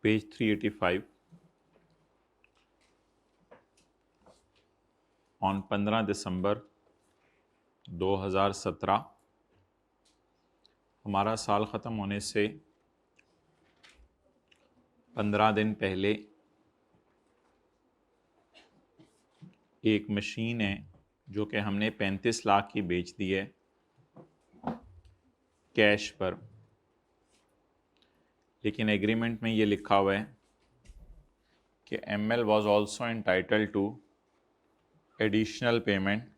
Page 385 on 15 दिसंबर 2017 हमारा साल ख़त्म होने से 15 दिन पहले एक मशीन है जो कि हमने 35 लाख की बेच दी है कैश पर, लेकिन एग्रीमेंट में ये लिखा हुआ है कि ML was also entitled to additional payment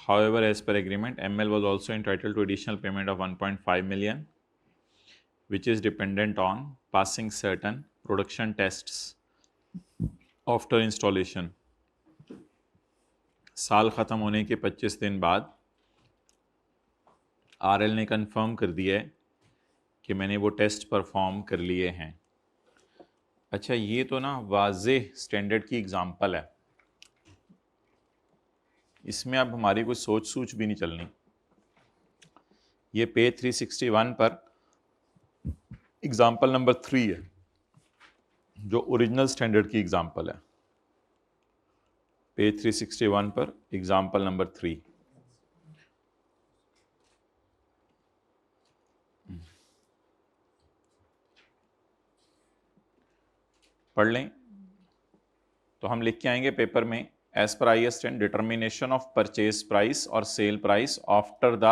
However, as per agreement, ML was also entitled to additional payment of 1.5 million, which is dependent on passing certain production tests after installation. साल ख़त्म होने के 25 दिन बाद RL ने confirm कर दिया है कि मैंने वो टेस्ट परफॉर्म कर लिए हैं। अच्छा, ये तो ना वाज़ेह स्टैंडर्ड की एग्ज़ाम्पल है, इसमें अब हमारी कोई सोच सूच भी नहीं चलनी। ये पेज 361 पर एग्ज़ाम्पल नंबर 3 है जो ओरिजिनल स्टैंडर्ड की एग्ज़ाम्पल है। पेज 361 पर एग्ज़ाम्पल नंबर 3। पढ़ लें तो हम लिख के आएंगे पेपर में, as per IS 10 determination of purchase price और sale price after the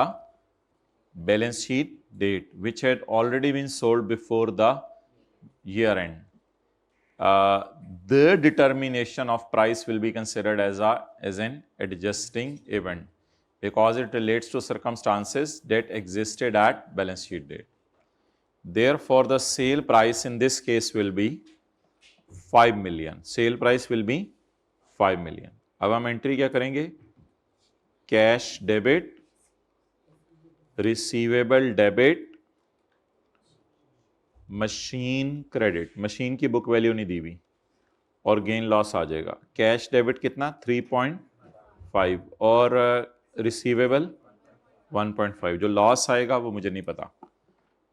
balance sheet date which had already been sold before the year end. The determination of price will be considered as an adjusting event because it relates to circumstances that existed at balance sheet date. Therefore, the sale price in this case will be 5 million. Sale price will be 5 million. अब हम entry क्या करेंगे? Cash debit, receivable debit, machine credit. Machine की book value नहीं दी हुई और gain loss आ जाएगा। Cash debit कितना? 3.5 और रिसीवेबल 1.5। जो लॉस आएगा वो मुझे नहीं पता,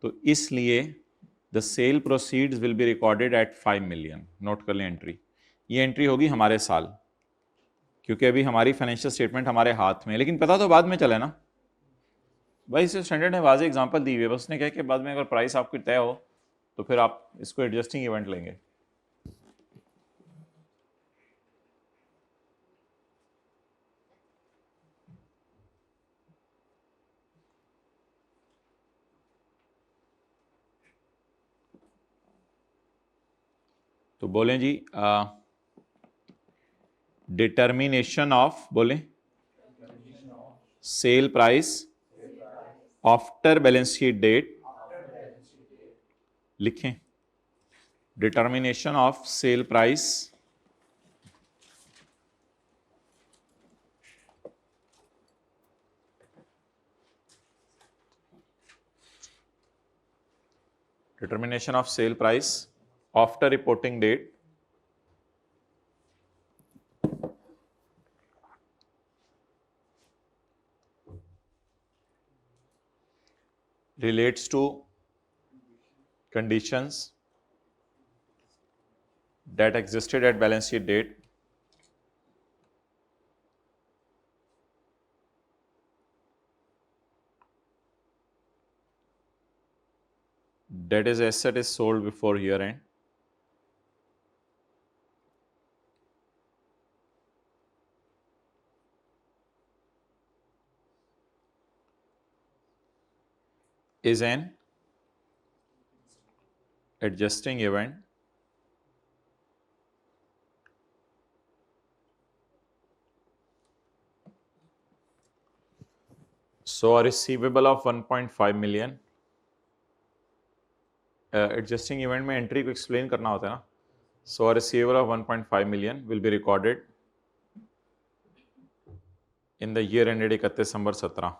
तो इसलिए the sale proceeds will be recorded at 5 million. Note कर लें एंट्री। ये एंट्री होगी हमारे साल, क्योंकि अभी हमारी फाइनेंशियल स्टेटमेंट हमारे हाथ में है, लेकिन पता तो बाद में चले ना भाई। इस स्टैंडर्ड ने वाज़ेह एग्जांपल दी हुई है, बस उसने कहा कि बाद में अगर प्राइस आपकी तय हो तो फिर आप इसको एडजस्टिंग इवेंट लेंगे। तो बोलें जी, डिटर्मिनेशन ऑफ, बोलें sale price after balance sheet date. लिखें determination of sale price determination of sale price after reporting date relates to conditions that existed at balance sheet date that is asset is sold before year end is an adjusting event so a receivable of 1.5 million। Adjusting event में entry को explain करना होता है ना। So a receivable of 1.5 million will be recorded in the year ended 31 December 17।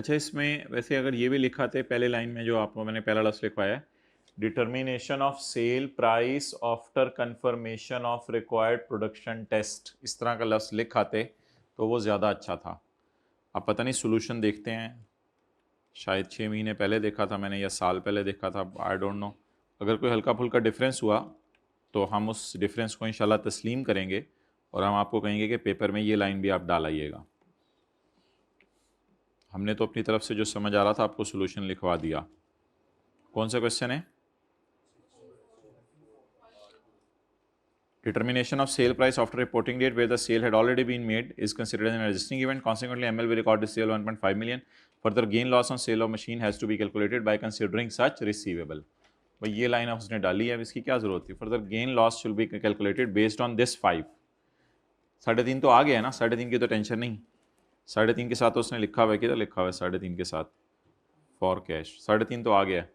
अच्छा, इसमें वैसे अगर ये भी लिखा थे पहले लाइन में, जो आपको मैंने पहला लफ्ज़ लिखवाया है, determination of sale price after confirmation of required production test, इस तरह का लफ्ज़ लिखा थे तो वो ज़्यादा अच्छा था। अब पता नहीं, सोल्यूशन देखते हैं, शायद 6 महीने पहले देखा था मैंने या साल पहले देखा था, आई डोंट नो। अगर कोई हल्का फुल्का डिफरेंस हुआ तो हम उस डिफरेंस को इंशाल्लाह तस्लीम करेंगे और हम आपको कहेंगे कि पेपर में ये लाइन भी आप डाल आइएगा। हमने तो अपनी तरफ से जो समझ आ रहा था आपको सोल्यूशन लिखवा दिया। कौन सा क्वेश्चन है? Determination of sale price after reporting date where the sale had already been made is considered an existing event. Consequently, ML will record the sale 1.5 million. Further, gain loss on sale of machine has to be calculated by considering such receivable. भाई ये line उसने डाली है, अब इसकी क्या जरूरत थी? Further gain loss should be calculated based on this 5। 3.5 तो आ गया है ना, 3.5 की तो टेंशन नहीं। 3.5 के साथ उसने लिखा हुआ है, किधर लिखा हुआ है 3.5 के साथ? फॉर कैश 3.5 तो आ गया,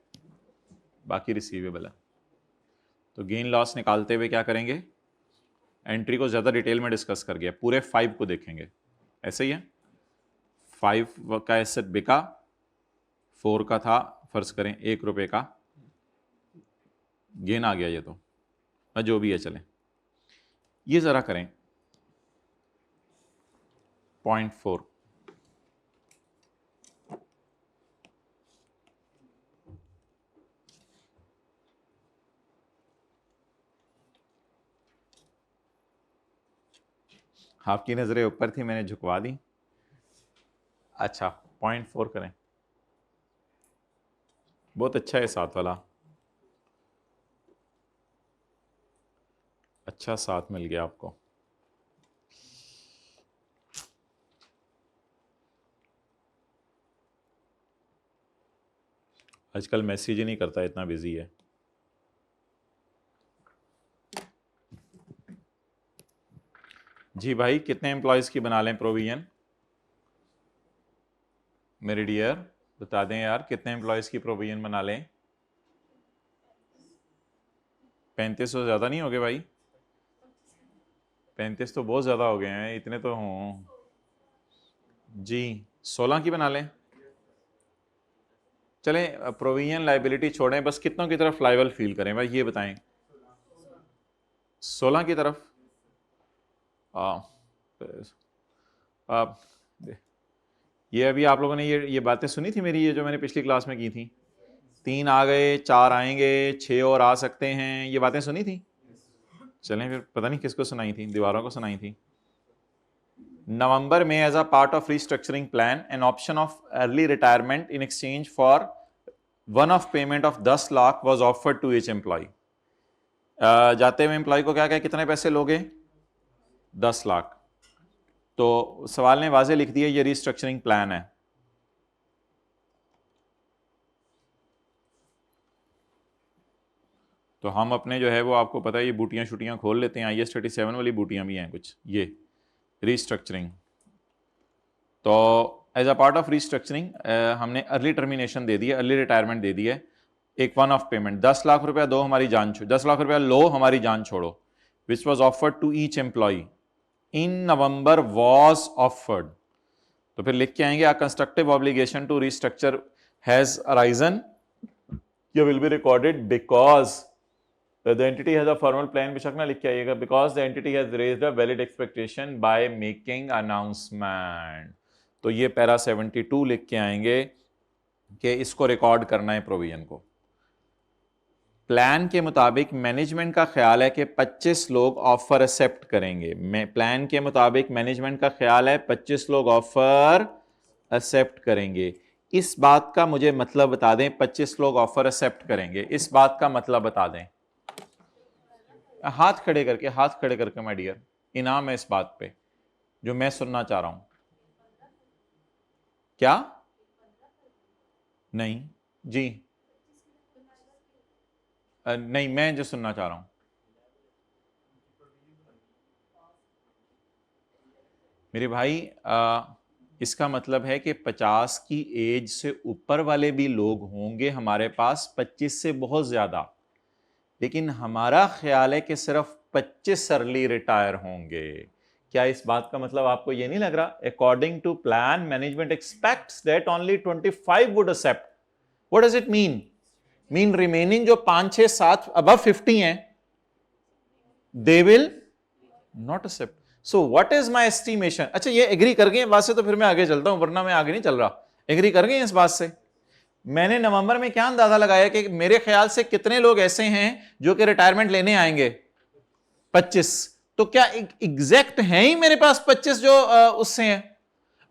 बाकी रिसीवेबल है। तो गेन लॉस निकालते हुए क्या करेंगे? एंट्री को ज़्यादा डिटेल में डिस्कस कर गया, पूरे 5 को देखेंगे। ऐसे ही है, 5 का एसेट बिका, 4 का था फर्ज करें 1 रुपये का, गेन आ गया ये तो, जो भी है चलें। ये ज़रा करें 0.4, आपकी नज़रें ऊपर थी, मैंने झुकवा दी। अच्छा 0.4 करें, बहुत अच्छा है 7 वाला, अच्छा 7 मिल गया आपको। आजकल मैसेज ही नहीं करता, इतना बिजी है। जी भाई, कितने एम्प्लॉयज़ की बना लें प्रोविजन? मेरे डियर बता दें यार, कितने एम्प्लॉयज़ की प्रोविजन बना लें? 35 तो ज़्यादा नहीं हो गए भाई? 35 तो बहुत ज़्यादा हो गए हैं, इतने तो हों जी। 16 की बना लें? चलें, प्रोविजन लाइबिलिटी छोड़ें, बस कितनों की तरफ लाइबल फील करें भाई, ये बताएं। 16 की तरफ। आप ये अभी आप लोगों ने ये बातें सुनी थी मेरी, ये जो मैंने पिछली क्लास में की थी, 3 आ गए, 4 आएंगे, 6 और आ सकते हैं, ये बातें सुनी थी? चलें फिर, पता नहीं किसको सुनाई थी, दीवारों को सुनाई थी। नवंबर में as a part of restructuring plan an option of early retirement in exchange for one off payment of 10 lakh was offered to each employee. जाते हुए एम्प्लॉय को क्या कहे, कितने पैसे लोगे? 10 लाख। तो सवाल ने वाजे लिख दिया ये रीस्ट्रक्चरिंग प्लान है। तो हम अपने जो है वो आपको पता है ये बूटियां शुटियां खोल लेते हैं, IAS 37 वाली बूटियां भी हैं कुछ, ये रीस्ट्रक्चरिंग। तो as a part of restructuring हमने अर्ली टर्मिनेशन दे दी है, अर्ली रिटायरमेंट दे दी है। एक वन ऑफ पेमेंट 10 लाख रुपया दो, हमारी जान छोड़ो, 10 लाख रुपया लो, हमारी जान छोड़ो, which was offered to each employee in November was offered. तो फिर लिख के आएंगे a constructive obligation to restructure has arisen, ये will be recorded because the entity has a formal plan, बेशक ना लिख के आइएगा, because the entity has raised a valid expectation by making announcement। तो ये पैरा 72 लिख के आएंगे कि इसको रिकॉर्ड करना है प्रोविजन को। प्लान के मुताबिक मैनेजमेंट का ख्याल है कि 25 लोग ऑफर एक्सेप्ट करेंगे। प्लान के मुताबिक मैनेजमेंट का ख्याल है 25 लोग ऑफर एक्सेप्ट करेंगे। इस बात का मुझे मतलब बता दें, 25 लोग ऑफर एक्सेप्ट करेंगे, इस बात का मतलब बता दें। हाथ खड़े करके, हाथ खड़े करके माय डियर, इनाम है इस बात पे जो मैं सुनना चाह रहा हूं। क्या? नहीं जी, नहीं, मैं जो सुनना चाह रहा हूं, मेरे भाई, इसका मतलब है कि 50 की एज से ऊपर वाले भी लोग होंगे हमारे पास, 25 से बहुत ज्यादा, लेकिन हमारा ख्याल है कि सिर्फ 25 अर्ली रिटायर होंगे, क्या इस बात का मतलब आपको ये नहीं लग रहा? According to plan management expects that only 25 would accept. What does it mean remaining जो 5 6 7 अबव 50 हैं, they will not accept. So what is my estimation? अच्छा, ये एग्री कर गए बात से तो फिर मैं आगे चलता हूं, वरना मैं आगे नहीं चल रहा. एग्री कर गए इस बात से? मैंने नवंबर में क्या अंदाजा लगाया कि मेरे ख्याल से कितने लोग ऐसे हैं जो कि रिटायरमेंट लेने आएंगे? 25. तो क्या एग्जैक्ट है ही मेरे पास 25 जो उससे हैं?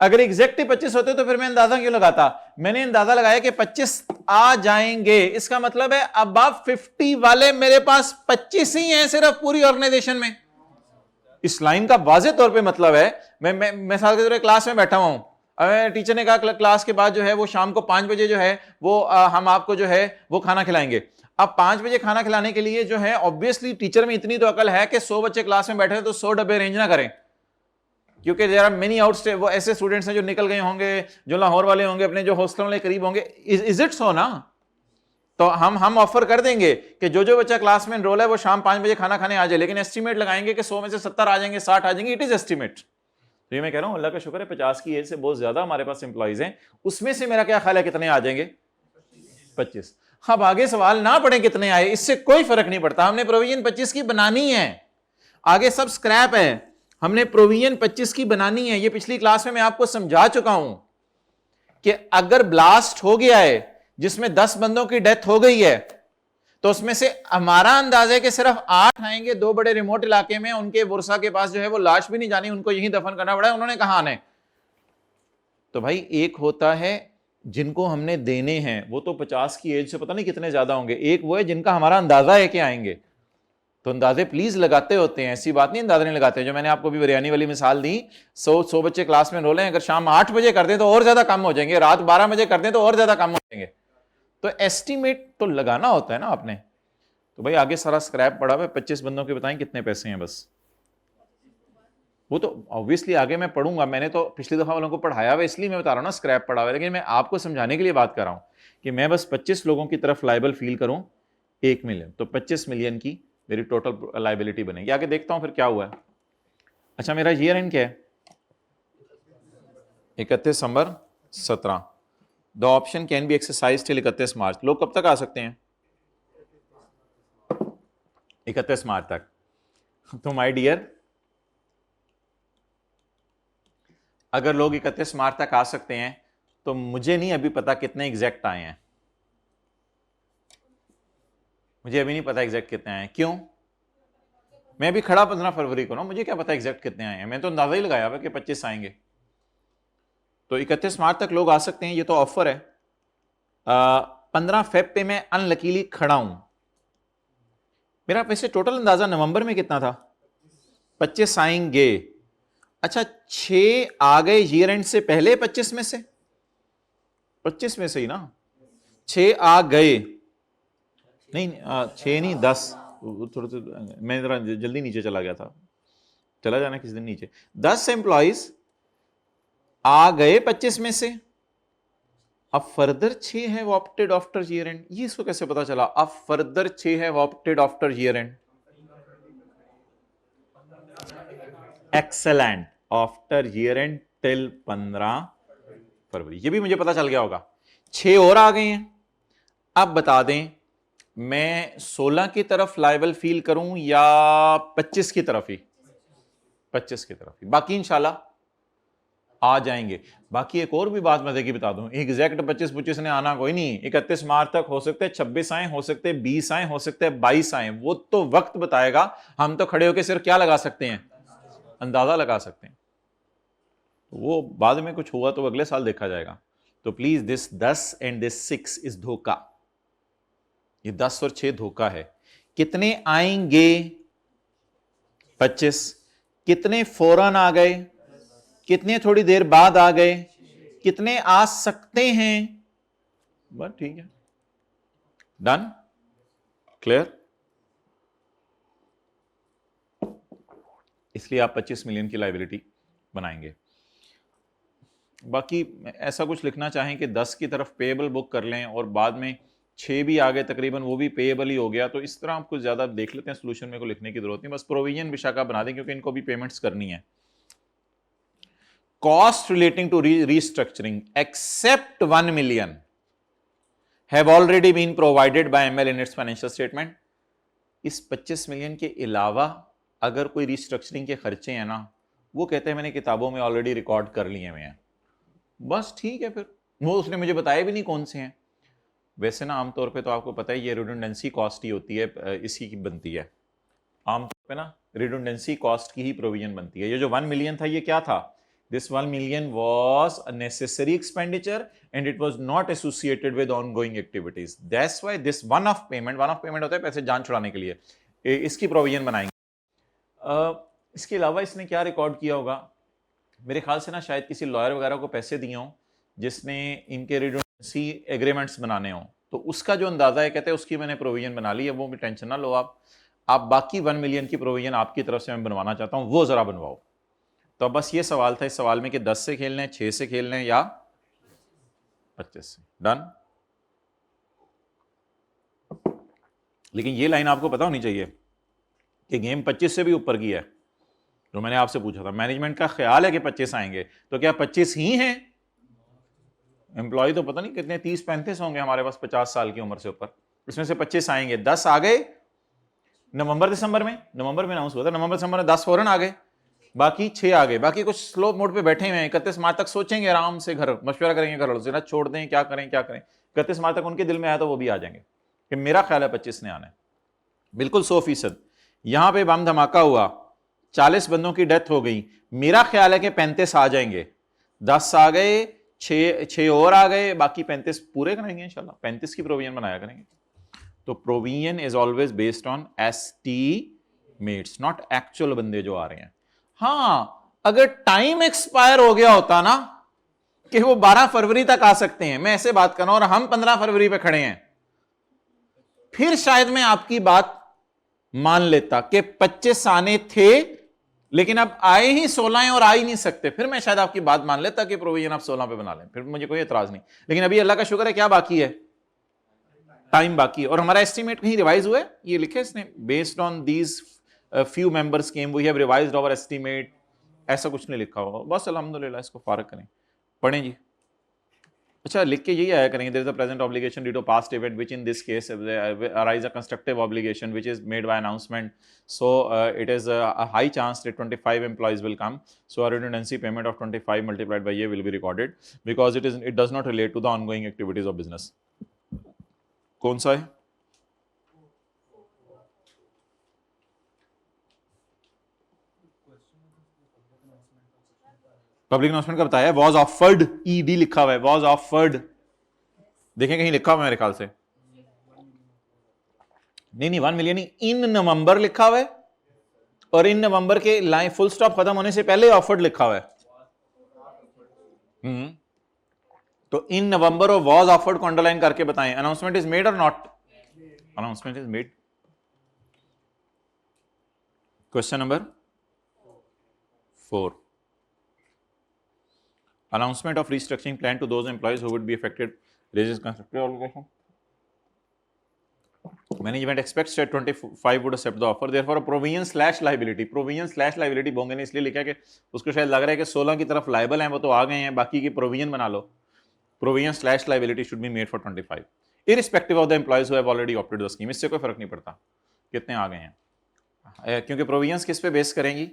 अगर एग्जैक्ट ही 25 होते तो फिर मैं अंदाजा क्यों लगाता? मैंने अंदाजा लगाया कि 25 आ जाएंगे. इसका मतलब है अबव 50 वाले मेरे पास 25 ही हैं सिर्फ पूरी ऑर्गेनाइजेशन में. इस लाइन का वाज़ेह तौर पे मतलब है, मैं साल के क्लास में बैठा हुआ हूं. टीचर ने कहा क्लास के बाद जो है वो शाम को 5 बजे जो है वो हम आपको जो है वो खाना खिलाएंगे. अब 5 बजे खाना खिलाने के लिए जो है ऑब्वियसली टीचर में इतनी तो अकल है कि 100 बच्चे क्लास में बैठे हैं तो 100 डब्बे अरेंज ना करें, क्योंकि देयर आर मेनी आउट वो ऐसे स्टूडेंट्स हैं जो निकल गए होंगे, जो लाहौर वाले होंगे, अपने जो हॉस्टल वाले करीब होंगे. इज इट सो ना? तो हम ऑफर कर देंगे कि जो बच्चा क्लास में एनरोल है वो शाम 5 बजे खाना खाने आ जाए, लेकिन एस्टीमेट लगाएंगे कि 100 में से 70 आ जाएंगे, 60 आ जाएंगे. It is estimate. तो ये मैं कह रहा हूं अल्लाह का शुक्र है 50 की एज से बहुत ज्यादा हमारे पास एम्प्लॉइज हैं. उसमें से मेरा क्या ख्याल है कितने आ जाएंगे? 25. अब आगे सवाल ना पड़े कितने आए, इससे कोई फर्क नहीं पड़ता. हमने प्रोविजन 25 की बनानी है. आगे सब स्क्रैप है. हमने प्रोविजन 25 की बनानी है. ये पिछली क्लास में मैं आपको समझा चुका हूं कि अगर ब्लास्ट हो गया है जिसमें 10 बंदों की डेथ हो गई है, तो उसमें से हमारा अंदाजा है कि सिर्फ 8 आएंगे 2 बड़े रिमोट इलाके में, उनके बुरसा के पास जो है वो लाश भी नहीं जानी, उनको यहीं दफन करना पड़ा है. उन्होंने कहा आने. तो भाई एक होता है जिनको हमने देने हैं, वो तो 50 की एज से पता नहीं कितने ज्यादा होंगे. एक वो है जिनका हमारा अंदाजा है कि आएंगे. तो अंदाजे प्लीज लगाते होते हैं, ऐसी बात नहीं अंदाजा नहीं लगाते. जो मैंने आपको भी बिरयानी वाली मिसाल दी, 100 बच्चे क्लास में रोले, अगर शाम 8 बजे कर दें तो और ज्यादा कम हो जाएंगे, रात 12 बजे कर दें तो और ज्यादा कम हो जाएंगे. तो एस्टीमेट तो लगाना होता है ना आपने. तो भाई आगे सारा स्क्रैप पड़ा हुआ है. 25 बंदों के बताएं कितने पैसे हैं बस. वो तो ऑब्वियसली आगे मैं पढ़ूंगा, मैंने तो पिछली दफा वालों को पढ़ाया हुआ, इसलिए मैं बता रहा हूं ना स्क्रैप पड़ा हुआ है. लेकिन मैं आपको समझाने के लिए बात कर रहा हूं कि मैं बस 25 लोगों की तरफ लाइबल फील करूं 1 मिलियन, तो 25 मिलियन की मेरी टोटल लाइबिलिटी बनेगी. आगे देखता हूं फिर क्या हुआ है. अच्छा, मेरा ईयर एंड क्या है? 31 December 17. The option can be exercise till 31 मार्च. लोग कब तक आ सकते हैं? 31 मार्च तक. तो माय डियर, अगर लोग 31 मार्च तक आ सकते हैं तो मुझे नहीं अभी पता कितने एग्जैक्ट आए हैं. मुझे अभी नहीं पता एग्जैक्ट कितने आए हैं. क्यों? मैं भी खड़ा 15 फरवरी को ना, मुझे क्या पता एग्जैक्ट कितने आए हैं. मैं तो अंदाजा ही लगाया हुआ कि 25 आएंगे. तो 31 मार्च तक लोग आ सकते हैं, ये तो ऑफर है. 15 फेब पे मैं अनलकीली खड़ा हूं. मेरा वैसे टोटल अंदाजा नवंबर में कितना था? 25 आएंगे. अच्छा, 6 आ गए ईयर एंड से पहले 25 में से? 25 में से ही ना 6 आ गए. नहीं 6 नहीं 10. थोड़ा सा मैं जरा जल्दी नीचे चला गया था. चला जाना किस दिन नीचे. 10 एम्प्लॉइज आ गए 25 में से. अब फर्दर 6 है ऑप्टेड आफ्टर ईयर एंड. ये इसको कैसे पता चला? अब फर्दर 6 है opted after year and. Excellent. After year and till 15 फरवरी. ये भी मुझे पता चल गया होगा. 6 और आ गए हैं. अब बता दें मैं 16 की तरफ लाइबल फील करूं या 25 की तरफ ही? 25 की तरफ ही. बाकी इंशाल्लाह आ जाएंगे. बाकी एक और भी बात मजे की बता दूं, एग्जैक्ट 25 ने आना कोई नहीं. 31 मार्च तक हो सकते 26 आए, हो सकते 20 आए, हो सकते 22 आए. वो तो वक्त बताएगा. हम तो खड़े होकर सिर्फ क्या लगा सकते हैं? अंदाजा लगा सकते हैं. वो बाद में कुछ हुआ तो अगले साल देखा जाएगा. तो please this 10 and this 6 is धोखा. ये 10 और 6 धोखा है. कितने आएंगे? 25. कितने फौरन आ गए? कितने थोड़ी देर बाद आ गए? कितने आ सकते हैं? बस ठीक है. डन. क्लियर. इसलिए आप 25 मिलियन की लायबिलिटी बनाएंगे. बाकी ऐसा कुछ लिखना चाहें कि 10 की तरफ पेएबल बुक कर लें और बाद में 6 भी आ गए तकरीबन, वो भी पेएबल ही हो गया, तो इस तरह आप कुछ ज़्यादा देख लेते हैं. सोल्यूशन में को लिखने की जरूरत नहीं, बस प्रोविजन विशाखा बना दें क्योंकि इनको भी पेमेंट्स करनी है. cost relating to restructuring except 1 million have already been provided by ML in its financial statement. इस 25 मिलियन के अलावा अगर कोई रिस्ट्रक्चरिंग के खर्चे हैं ना, वो कहते हैं मैंने किताबों में ऑलरेडी रिकॉर्ड कर लिए हुए हैं, बस ठीक है, फिर वो उसने मुझे बताया भी नहीं कौन से हैं। वैसे ना आमतौर पे तो आपको पता है ये रिडंडेंसी कॉस्ट ही होती है, इसी की बनती है आमतौर पे ना, रिडंडेंसी कॉस्ट की ही प्रोविजन बनती है। ये जो 1 मिलियन था ये क्या था? This 1 million was a necessary expenditure and it was not associated with ongoing activities. That's why this one-off payment होता है पैसे जान छुड़ाने के लिए, इसकी प्रोविजन बनाएंगे। इसके अलावा इसने क्या रिकॉर्ड किया होगा? मेरे ख्याल से ना शायद किसी लॉयर वगैरह को पैसे दिए हों जिसने इनके रिडंडेंसी एग्रीमेंट्स बनाने हों, तो उसका जो अंदाजा है कहते हैं उसकी मैंने प्रोविजन बना ली है, वो भी टेंशन ना लो आप बाकी 1 मिलियन की प्रोविजन आपकी तरफ से मैं बनवाना चाहता हूं, वो जरा बनवाओ। तो बस ये सवाल था इस सवाल में कि 10 से खेलने हैं, 6 से खेलने हैं या 25 से। डन। लेकिन ये लाइन आपको पता होनी चाहिए कि गेम 25 से भी ऊपर की है। जो मैंने आपसे पूछा था, मैनेजमेंट का ख्याल है कि 25 आएंगे, तो क्या 25 ही हैं? एम्प्लॉय तो पता नहीं कितने 30-35 होंगे हमारे पास 50 साल की उम्र से ऊपर, इसमें से 25 आएंगे। 10 आ गए नवंबर दिसंबर में अनाउंस हुआ था, नवंबर दिसंबर में 10 फौरन आ गए, बाकी 6 आ गए, बाकी कुछ स्लो मोड पे बैठे हुए हैं। 31 मार्च तक सोचेंगे आराम से, घर मशवरा करेंगे घर वालों से ना छोड़ दें, क्या करें 31 मार्च तक उनके दिल में आया तो वो भी आ जाएंगे कि मेरा ख्याल है 25 ने आना है। बिल्कुल 100%। यहां पे बम धमाका हुआ, 40 बंदों की डेथ हो गई, मेरा ख्याल है कि 35 आ जाएंगे। 10 आ गए, 6 और आ गए, बाकी 35 पूरे करेंगे इंशाल्लाह। 35 की प्रोविजन बनाया करेंगे। तो provision is always based on estimates, not actual बंदे जो आ रहे हैं। हां, अगर टाइम एक्सपायर हो गया होता ना कि वो 12 फरवरी तक आ सकते हैं, मैं ऐसे बात कर रहा हूं, और हम 15 फरवरी पे खड़े हैं, फिर शायद मैं आपकी बात मान लेता कि 25 आने थे, लेकिन अब आए ही 16 हैं और आ ही नहीं सकते, फिर मैं शायद आपकी बात मान लेता कि प्रोविजन आप 16 पे बना लें, फिर मुझे कोई एतराज नहीं। लेकिन अभी अल्लाह का शुक्र है क्या बाकी है? टाइम बाकी है। और हमारा एस्टीमेट कहीं रिवाइज हुआ है, ये लिखे इसने, based on these few members came, we have revised our estimate, ऐसा कुछ नहीं लिखा होगा। बस अल्हम्दुलिल्लाह, इसको फारग करें, पढ़ें जी। अच्छा, लिख के यही आया करेंगे, there is a present obligation due to past event which in this case arise a constructive obligation which is made by announcement, so it is a high chance that 25 employees will come, so a redundancy payment of 25 multiplied by a will be recorded because it does not relate to the ongoing activities of business. कौन सा है? Public announcement का बताया, was offered, ED लिखा हुआ है, was offered, देखें कहीं लिखा हुआ है मेरे ख्याल से, नहीं 1 मिलियन इन नवंबर लिखा हुआ है, और इन नवंबर के लाइन फुल स्टॉप खत्म होने से पहले ऑफर्ड लिखा हुआ है। तो इन नवंबर और वॉज ऑफर्ड को अंडरलाइन करके बताएं, अनाउंसमेंट इज मेड और not? Announcement is made. Question number 4, announcement of restructuring plan to those employees who would be affected raises constructive obligation. Management expects that 25 would accept the offer, therefore a provision/liability बोंगे ने इसलिए लिखा है कि उसको शायद लग रहा है कि 16 की तरफ लाइबल हैं, वो तो आ गए हैं, बाकी की प्रोविजन बना लो। provision/liability should be made for 25 irrespective of the employees who have already opted the scheme. इससे कोई फर्क नहीं पड़ता कितने आ गए हैं, क्योंकि प्रोविजंस किस पे बेस करेंगी?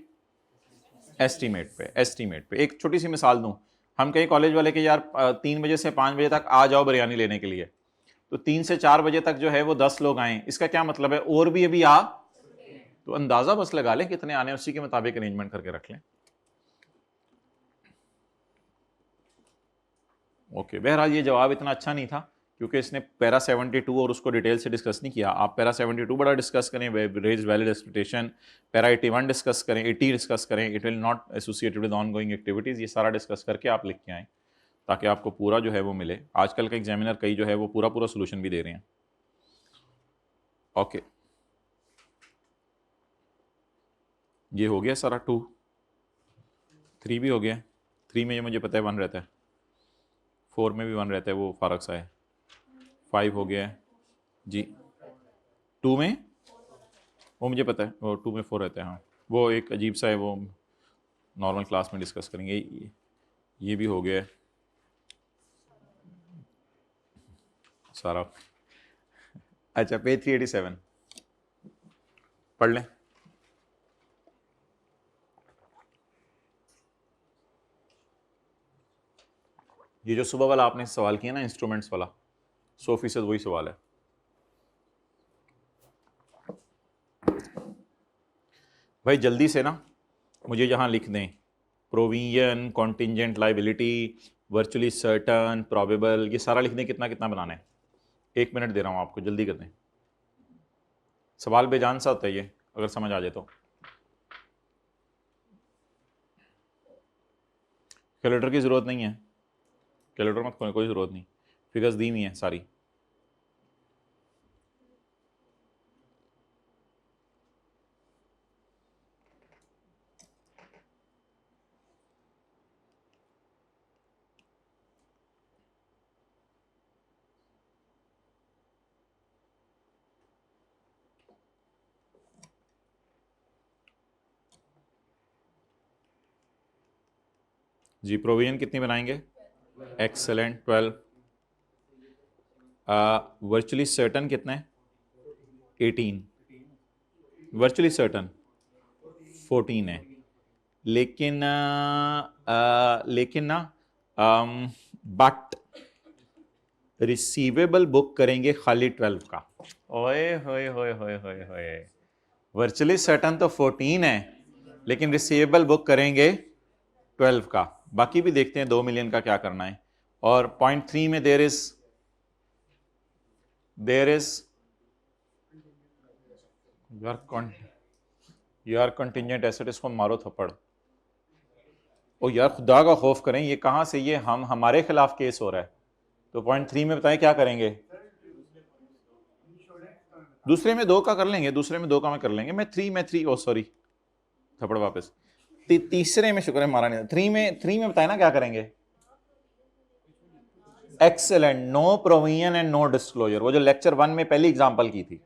एस्टीमेट पे। एक छोटी सी मिसाल दूं, हम कहीं कॉलेज वाले के यार 3 बजे से 5 बजे तक आ जाओ बिरयानी लेने के लिए, तो 3 से 4 बजे तक जो है वो 10 लोग आए, इसका क्या मतलब है? और भी अभी आ, तो अंदाजा बस लगा लें कितने आने, उसी के मुताबिक अरेंजमेंट करके रख लें। ओके, बहरहाल ये जवाब इतना अच्छा नहीं था क्योंकि इसने पैरा 72 और उसको डिटेल से डिस्कस नहीं किया। आप पैरा 72 बड़ा डिस्कस करें, raise valid expectation, para 81 discuss करें, 80 डिस्कस करें, it will not associated with ongoing activities, ये सारा डिस्कस करके आप लिख के आएँ ताकि आपको पूरा जो है वो मिले। आजकल का एग्जामिनर कई जो है वो पूरा सोल्यूशन भी दे रहे हैं। ओके, ये हो गया सारा 2, 3 भी हो गया। 3 में ये मुझे पता है 1 रहता है, 4 में भी 1 रहता है, वो फारक सा है। 5 हो गया है जी। 2 में वो मुझे पता है, वो 2 में 4 रहता है। हाँ, वो एक अजीब सा है, वो नॉर्मल क्लास में डिस्कस करेंगे। ये भी हो गया है सारा। अच्छा, पेज 387 पढ़ लें। ये जो सुबह वाला आपने सवाल किया ना, इंस्ट्रूमेंट्स वाला, 100% वही सवाल है। भाई जल्दी से ना मुझे यहाँ लिख दें, provision, contingent liability, virtually certain, probable, ये सारा लिख दें। कितना कितना बनाना है? 1 मिनट दे रहा हूँ आपको, जल्दी कर दें। सवाल बेजान सा होता है ये, अगर समझ आ जाए तो। कैलकुलेटर की ज़रूरत नहीं है, कैलकुलेटर मत कोई ज़रूरत नहीं, फिगर्स दी हुई हैं सारी। जी, प्रोविजन कितनी बनाएंगे? एक्सेलेंट, 12। वर्चुअली सर्टन कितना है? 18। वर्चुअली सर्टन 14 है। लेकिन ना बट रिसीवेबल बुक करेंगे खाली 12 का। ओए होए होए होए होए होए, वर्चुअली सर्टन तो 14 है, लेकिन रिसीवेबल बुक करेंगे 12 का। बाकी भी देखते हैं 2 मिलियन का क्या करना है। और पॉइंट 3 में देर इज यार कंटिंजेंट एसेट, इसको मारो थप्पड़। ओ यार खुदा का खौफ करें, ये कहां से ये हमारे खिलाफ केस हो रहा है। तो पॉइंट 3 में बताएं क्या करेंगे? दूसरे में 2 का कर लेंगे, दूसरे में 2 का मैं कर लेंगे। मैं 3 ओ सॉरी, थप्पड़ वापस। तीसरे में, शुक्र है मारा नहीं। 3 में बताए ना क्या करेंगे? Excellent, no provision and no disclosure, वो जो लेक्चर 1 में पहली एग्जांपल की थी।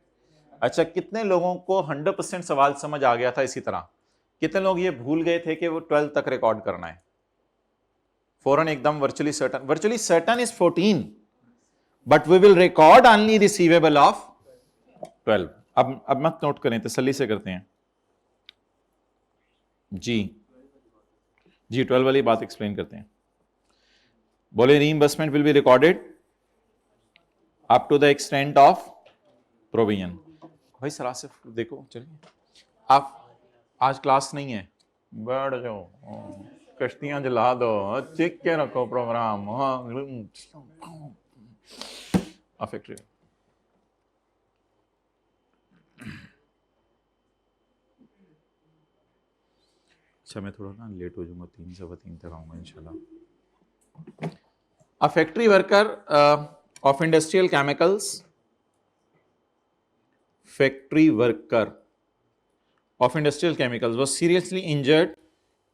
अच्छा, कितने लोगों को 100% सवाल समझ आ गया था? इसी तरह कितने लोग ये भूल गए थे कि वो 12 तक रिकॉर्ड करना है? फौरन एकदम virtually certain is 14, but we will record only receivable of 12। अब मत नोट करें, तसल्ली से करते हैं। जी 12 वाली बात एक्सप्लेन करते हैं। बोले reimbursement will be recorded up to the extent of provision. भाई सरा से देखो, चलिए आप, आज क्लास नहीं है, बैठ जाओ, कश्तियां जला दो, चेक के रखो प्रोग्राम। फैक्ट्री अच्छा, मैं थोड़ा ना लेट हो जाऊंगा, 3 से 3 तक आऊंगा इंशाल्लाह। A factory worker of industrial chemicals, was seriously injured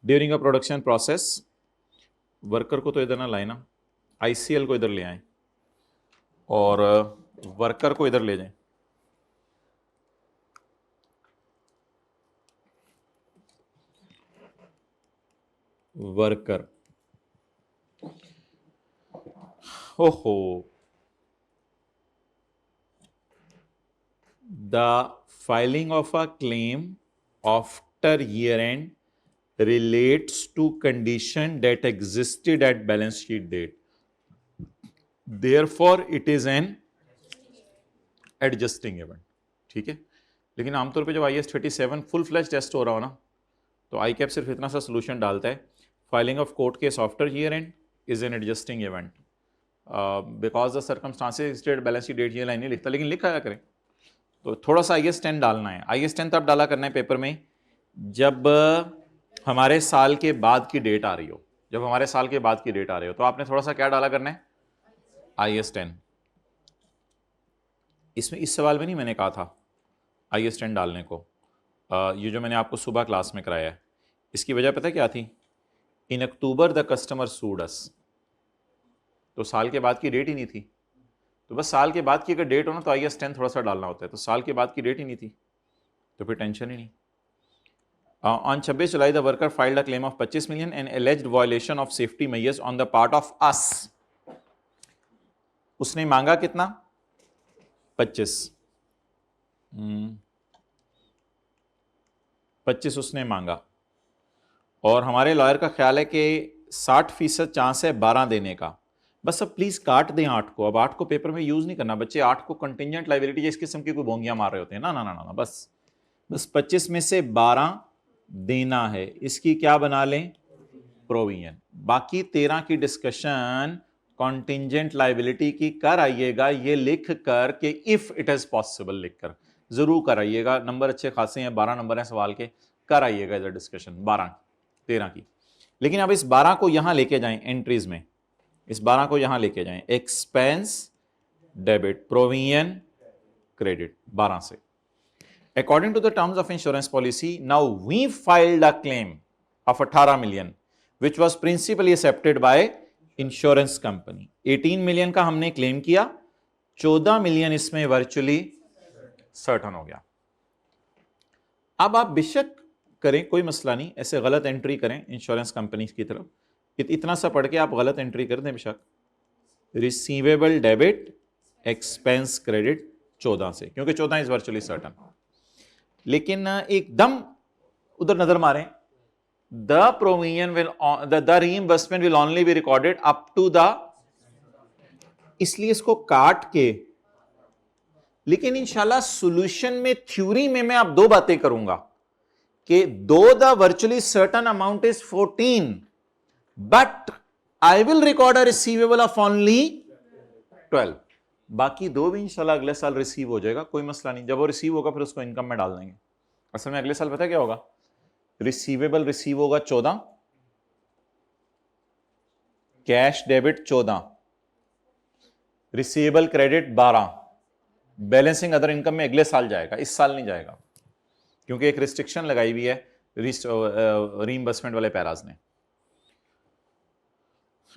during a production process. Worker को तो इधर ना लाए ना, ICL को इधर ले आए और वर्कर को इधर ले जाएं। वर्कर, ओहो, the filing of a claim after year end relates to condition that existed at balance sheet date, therefore it is an adjusting event। ठीक है, लेकिन आमतौर पे जब IAS 37 फुल फ्लैश टेस्ट हो रहा हो ना, तो ICAP सिर्फ इतना सा सोल्यूशन डालता है, filing of court case after year end is an adjusting event because the circumstances state balance sheet date, ये लाइन नहीं लिखता, लेकिन लिखा करें। तो थोड़ा सा IAS 10 डालना है। IAS 10 तब डाला करना है पेपर में जब हमारे साल के बाद की डेट आ रही हो। जब हमारे साल के बाद की डेट आ रही हो तो आपने थोड़ा सा क्या डाला करना है? IAS 10। इसमें इस सवाल में नहीं मैंने कहा था IAS 10 डालने को, ये जो मैंने आपको सुबह क्लास में कराया है, इसकी वजह पता है क्या थी? इन अक्टूबर द कस्टमर सूड अस। तो साल के बाद की डेट ही नहीं थी, तो बस साल के बाद की अगर डेट हो ना तो IAS 10 थोड़ा सा डालना होता है, तो साल के बाद की डेट ही नहीं थी, तो फिर टेंशन ही नहीं। On 26 July, the worker filed a claim of 25 million and alleged violation of safety measures on the part of us. उसने मांगा कितना? 25 उसने मांगा, और हमारे लॉयर का ख्याल है कि 60% चांस है 12 देने का। बस अब प्लीज काट दें 8 को। अब 8 को पेपर में यूज नहीं करना बच्चे। 8 को कंटिंजेंट लायबिलिटी जिस किस्म की कोई बोंगियां मार रहे होते हैं ना ना ना ना, बस 25 में से 12 देना है। इसकी क्या बना लें? प्रोविजन। बाकी 13 की डिस्कशन कॉन्टिंजेंट लायबिलिटी की कर आइएगा, ये लिख कर कि इफ इट इज पॉसिबल लिख कर जरूर कराइएगा। नंबर अच्छे खासे हैं, 12 नंबर हैं सवाल के, कर आइएगा इधर डिस्कशन 13 की। लेकिन अब इस 12 को यहां लेके जाएं एंट्रीज में, इस 12 को यहां लेके जाएं, एक्सपेंस डेबिट प्रोविजन क्रेडिट 12 से। According to the terms of insurance policy, now we filed a claim of 18 million, which was principally accepted by insurance company. 18 million का हमने क्लेम किया, 14 million इसमें वर्चुअली सर्टन हो गया। अब आप बेशक करें, कोई मसला नहीं, ऐसे गलत एंट्री करें इंश्योरेंस कंपनी की तरफ, इतना सा पढ़ के आप गलत एंट्री कर दें बेशक। रिसीवेबल डेबिट एक्सपेंस क्रेडिट 14 से, क्योंकि 14 इज वर्चुअली सर्टन। लेकिन एकदम उधर नजर मारें, the provision will the reimbursement will only be recorded up to the, इसलिए इसको काट के, लेकिन इंशाल्लाह सॉल्यूशन में थ्योरी में मैं आप दो बातें करूंगा कि दो the virtually certain amount is 14 but I will record a receivable of only 12। बाकी दो भी इंशाल्लाह अगले साल रिसीव हो जाएगा, कोई मसला नहीं। जब वो रिसीव होगा फिर उसको इनकम में डाल देंगे। असल में अगले साल पता क्या होगा, रिसीवेबल रिसीव होगा 14, cash debit 14, receivable credit 12, balancing other income में अगले साल जाएगा, इस साल नहीं जाएगा, क्योंकि एक रिस्ट्रिक्शन लगाई हुई है रीइंबर्समेंट वाले पैराज ने।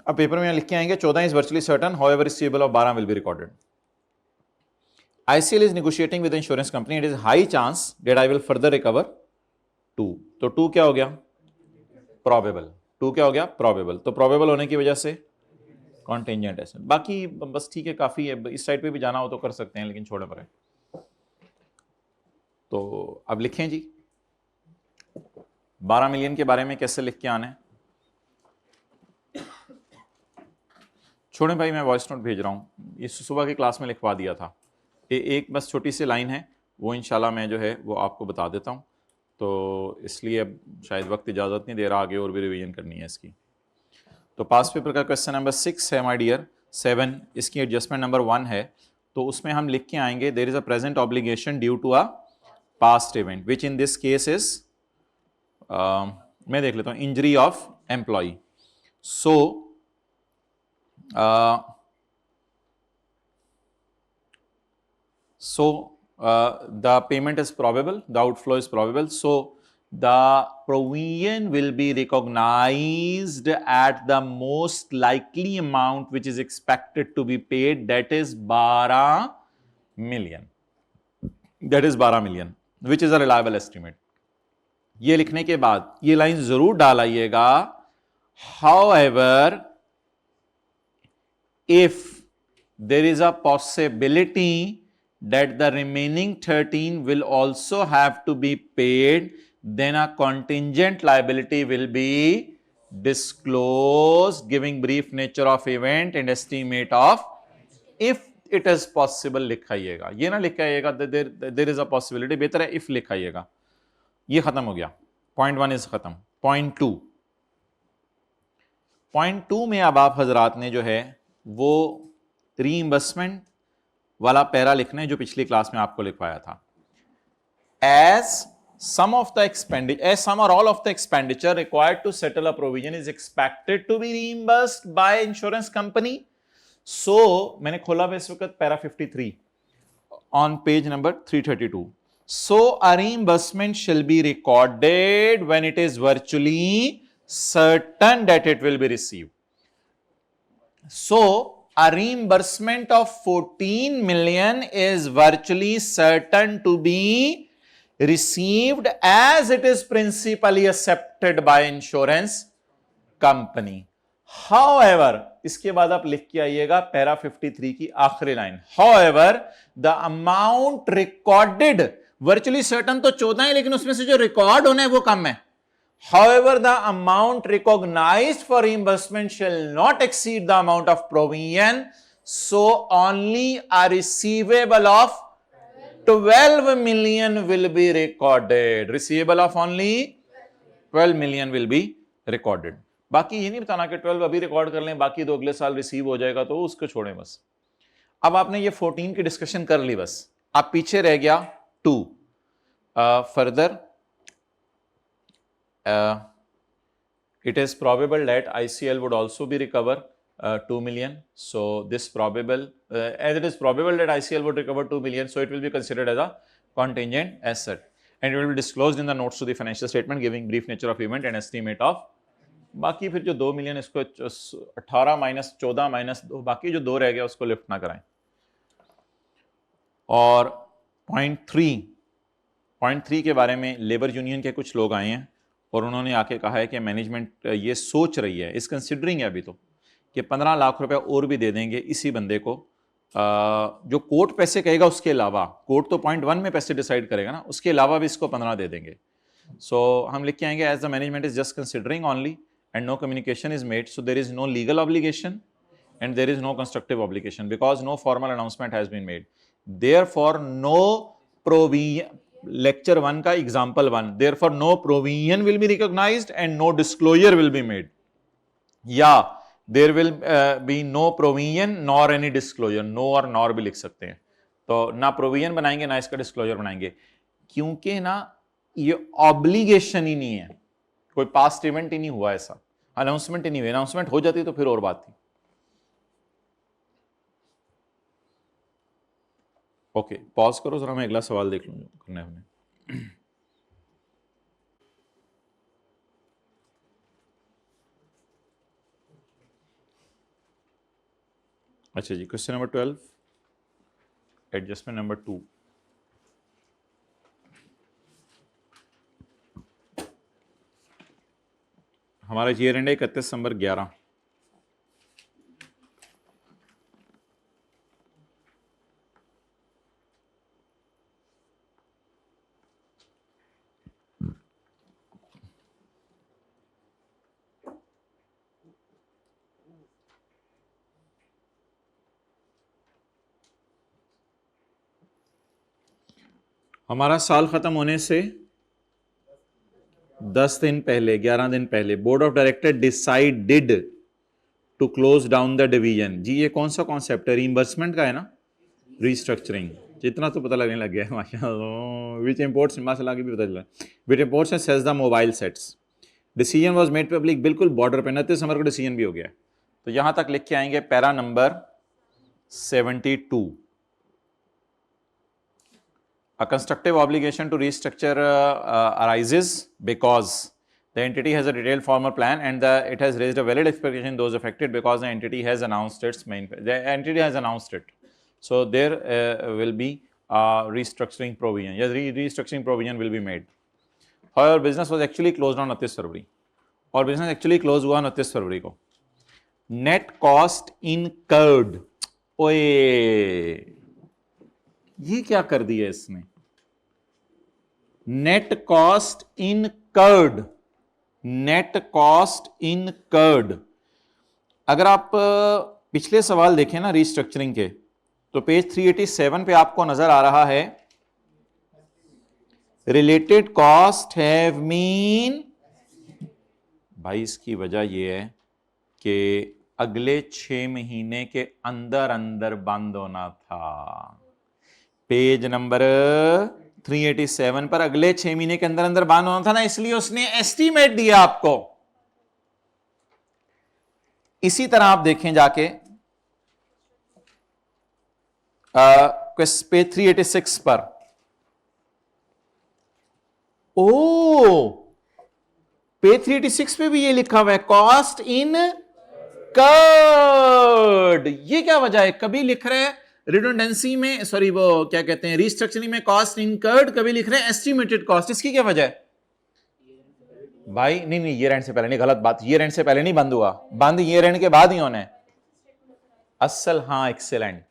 अब पेपर में लिख के आएंगे 14 is virtually certain, however receivable of 12 will be recorded. ICL is negotiating with the insurance company. It is high chance that I will further recover 2. तो 2 क्या हो गया? Probable. 2 क्या हो गया? Probable. तो probable होने की वजह से contingent है। बाकी बस ठीक है, काफी है। इस साइड पे भी जाना हो तो कर सकते हैं, लेकिन छोड़े पड़े। तो अब लिखें जी 12 मिलियन के बारे में कैसे लिख के आना है। छोड़े भाई, मैं वॉइस नोट भेज रहा हूँ, ये सुबह की क्लास में लिखवा दिया था। एक बस छोटी सी लाइन है, वो इंशाल्लाह मैं जो है वो आपको बता देता हूँ, तो इसलिए अब शायद वक्त इजाज़त नहीं दे रहा, आगे और भी रिवीजन करनी है इसकी। तो पास पेपर का क्वेश्चन नंबर 6 है माय डियर, 7 इसकी एडजस्टमेंट नंबर 1 है। तो उसमें हम लिख के आएंगे there is a present obligation due to a past event which in this case is, मैं देख लेता हूँ, injury of employ. So the payment is probable, the outflow is probable, so the provision will be recognized at the most likely amount which is expected to be paid, that is 12 million, that is 12 million which is a reliable estimate। ये लिखने के बाद ये line जरूर डालाइएगा, however if there is a possibility that the remaining 13 will also have to be paid, then a contingent liability will be disclosed giving brief nature of event and estimate of if it is possible लिखाइएगा, ये ना लिखाइएगा there is a possibility, बेहतर है if लिखाइएगा। ये खत्म हो गया, point 1 is खत्म। Point 2 में अब आप हजरात ने जो है वो रीइंबर्समेंट वाला पैरा लिखना है जो पिछली क्लास में आपको लिखवाया था। As some or all of the expenditure required to settle a provision is expected to be reimbursed by insurance company, so मैंने खोला हुआ इस वक्त para 53 on page number 332. So a reimbursement shall be recorded when it is virtually certain that it will be received. So a reimbursement of 14 million is virtually certain to be received as it is principally accepted by insurance company. However, इसके बाद आप लिख के आइएगा para 53 की आखिरी line, however the amount recorded, virtually certain तो 14 है लेकिन उसमें से जो रिकॉर्ड होना है वो कम है. However, the amount recognized for reimbursement shall not exceed the amount of provision, so only a receivable of 12 million will be recorded. Receivable of only 12 million will be recorded. बाकी ये नहीं बताना कि 12 अभी रिकॉर्ड कर लें, बाकी तो अगले साल रिसीव हो जाएगा, तो उसको छोड़ें बस. अब आपने ये 14 की डिस्कशन कर ली, बस आप पीछे रह गया 2. Further it is probable that ICL would also be recover 2 million. So this probable, as it is probable that ICL would recover 2 million, so it will be considered as a contingent asset, and it will be disclosed in the notes to the financial statement, giving brief nature of event and estimate of. बाकी फिर जो 2 million, इसको 18 minus 14 minus 2, बाकी जो 2 रह गया उसको lift ना कराएं. और पॉइंट 3 के बारे में लेबर यूनियन के कुछ लोग आए हैं और उन्होंने आके कहा है कि मैनेजमेंट ये सोच रही है, इस कंसिडरिंग है अभी तो, कि 15 लाख रुपए और भी दे देंगे इसी बंदे को. जो कोर्ट पैसे कहेगा उसके अलावा, कोर्ट तो पॉइंट 1 में पैसे डिसाइड करेगा ना, उसके अलावा भी इसको 15 दे देंगे. सो हम लिख के आएंगे, as the management is just considering only and no communication is made, so there is no legal obligation and there is no constructive obligation because no formal announcement has been made. Therefore no provision, lecture 1 का example 1, therefore no provision will be recognized and no disclosure will be made. Yeah, there will be no provision nor any disclosure. No और nor भी लिख सकते हैं. तो ना provision बनाएंगे ना इसका डिस्क्लोजर बनाएंगे, क्योंकि ना ये ऑब्लिगेशन ही नहीं है, कोई पास्ट इवेंट ही नहीं हुआ, ऐसा अनाउंसमेंट ही नहीं हुई. अनाउंसमेंट हो जाती तो फिर और बात थी. ओके, पॉज करो जरा, मैं अगला सवाल देख लूँ करना है हमें. अच्छा जी, क्वेश्चन नंबर 12, एडजस्टमेंट नंबर 2. हमारा ईयर एंड है 31 दिसंबर 11. हमारा साल खत्म होने से 10 दिन पहले, 11 दिन पहले, board of director decided to close down the division. जी ये कौन सा कॉन्सेप्ट है? रीइंबर्समेंट का है ना, रीस्ट्रक्चरिंग. जितना तो पता लगने लग गया है माशाल्लाह. विच इंपोर्ट्स, माशाल्लाह की भी पता चला. Which imports and sells the mobile sets. Decision was made public, बिल्कुल बॉर्डर पे 29 नंबर को डिसीजन भी हो गया. तो यहां तक लिख के आएंगे para number 72. A constructive obligation to restructure arises because the entity has a detailed formal plan and it has raised a valid expectation in those affected because the entity has announced it. So there will be restructuring provision. Yes, restructuring provision will be made. However, business was actually closed on 29 फरवरी और business actually close हुआ 29 फरवरी को. Net cost incurred. ओए ये क्या कर दिया इसने? Net cost incurred, net cost incurred. अगर आप पिछले सवाल देखें ना रीस्ट्रक्चरिंग के, तो पेज 387 पे आपको नजर आ रहा है रिलेटेड कॉस्ट हैव बीन. भाई इसकी वजह यह है कि अगले 6 महीने के अंदर अंदर बंद होना था. पेज नंबर 387 पर अगले 6 महीने के अंदर अंदर बंद होना था ना, इसलिए उसने एस्टीमेट दिया आपको. इसी तरह आप देखें जाके पेज 386 पर, ओ पेज 386 पे भी ये लिखा हुआ है कॉस्ट इन कर्ड. ये क्या वजह है? कभी लिख रहे हैं रिडंडेंसी में, सॉरी वो क्या कहते हैं, रीस्ट्रक्चरिंग में कॉस्ट इनकर्ड कभी लिख रहे हैं एस्टिमेटेड कॉस्ट, इसकी क्या वजह है भाई? नहीं नहीं, ईयर एंड से पहले नहीं, गलत बात, ईयर एंड से पहले नहीं बंद हुआ, बंद ईयर एंड के बाद ही होना है असल। हाँ एक्सेलेंट,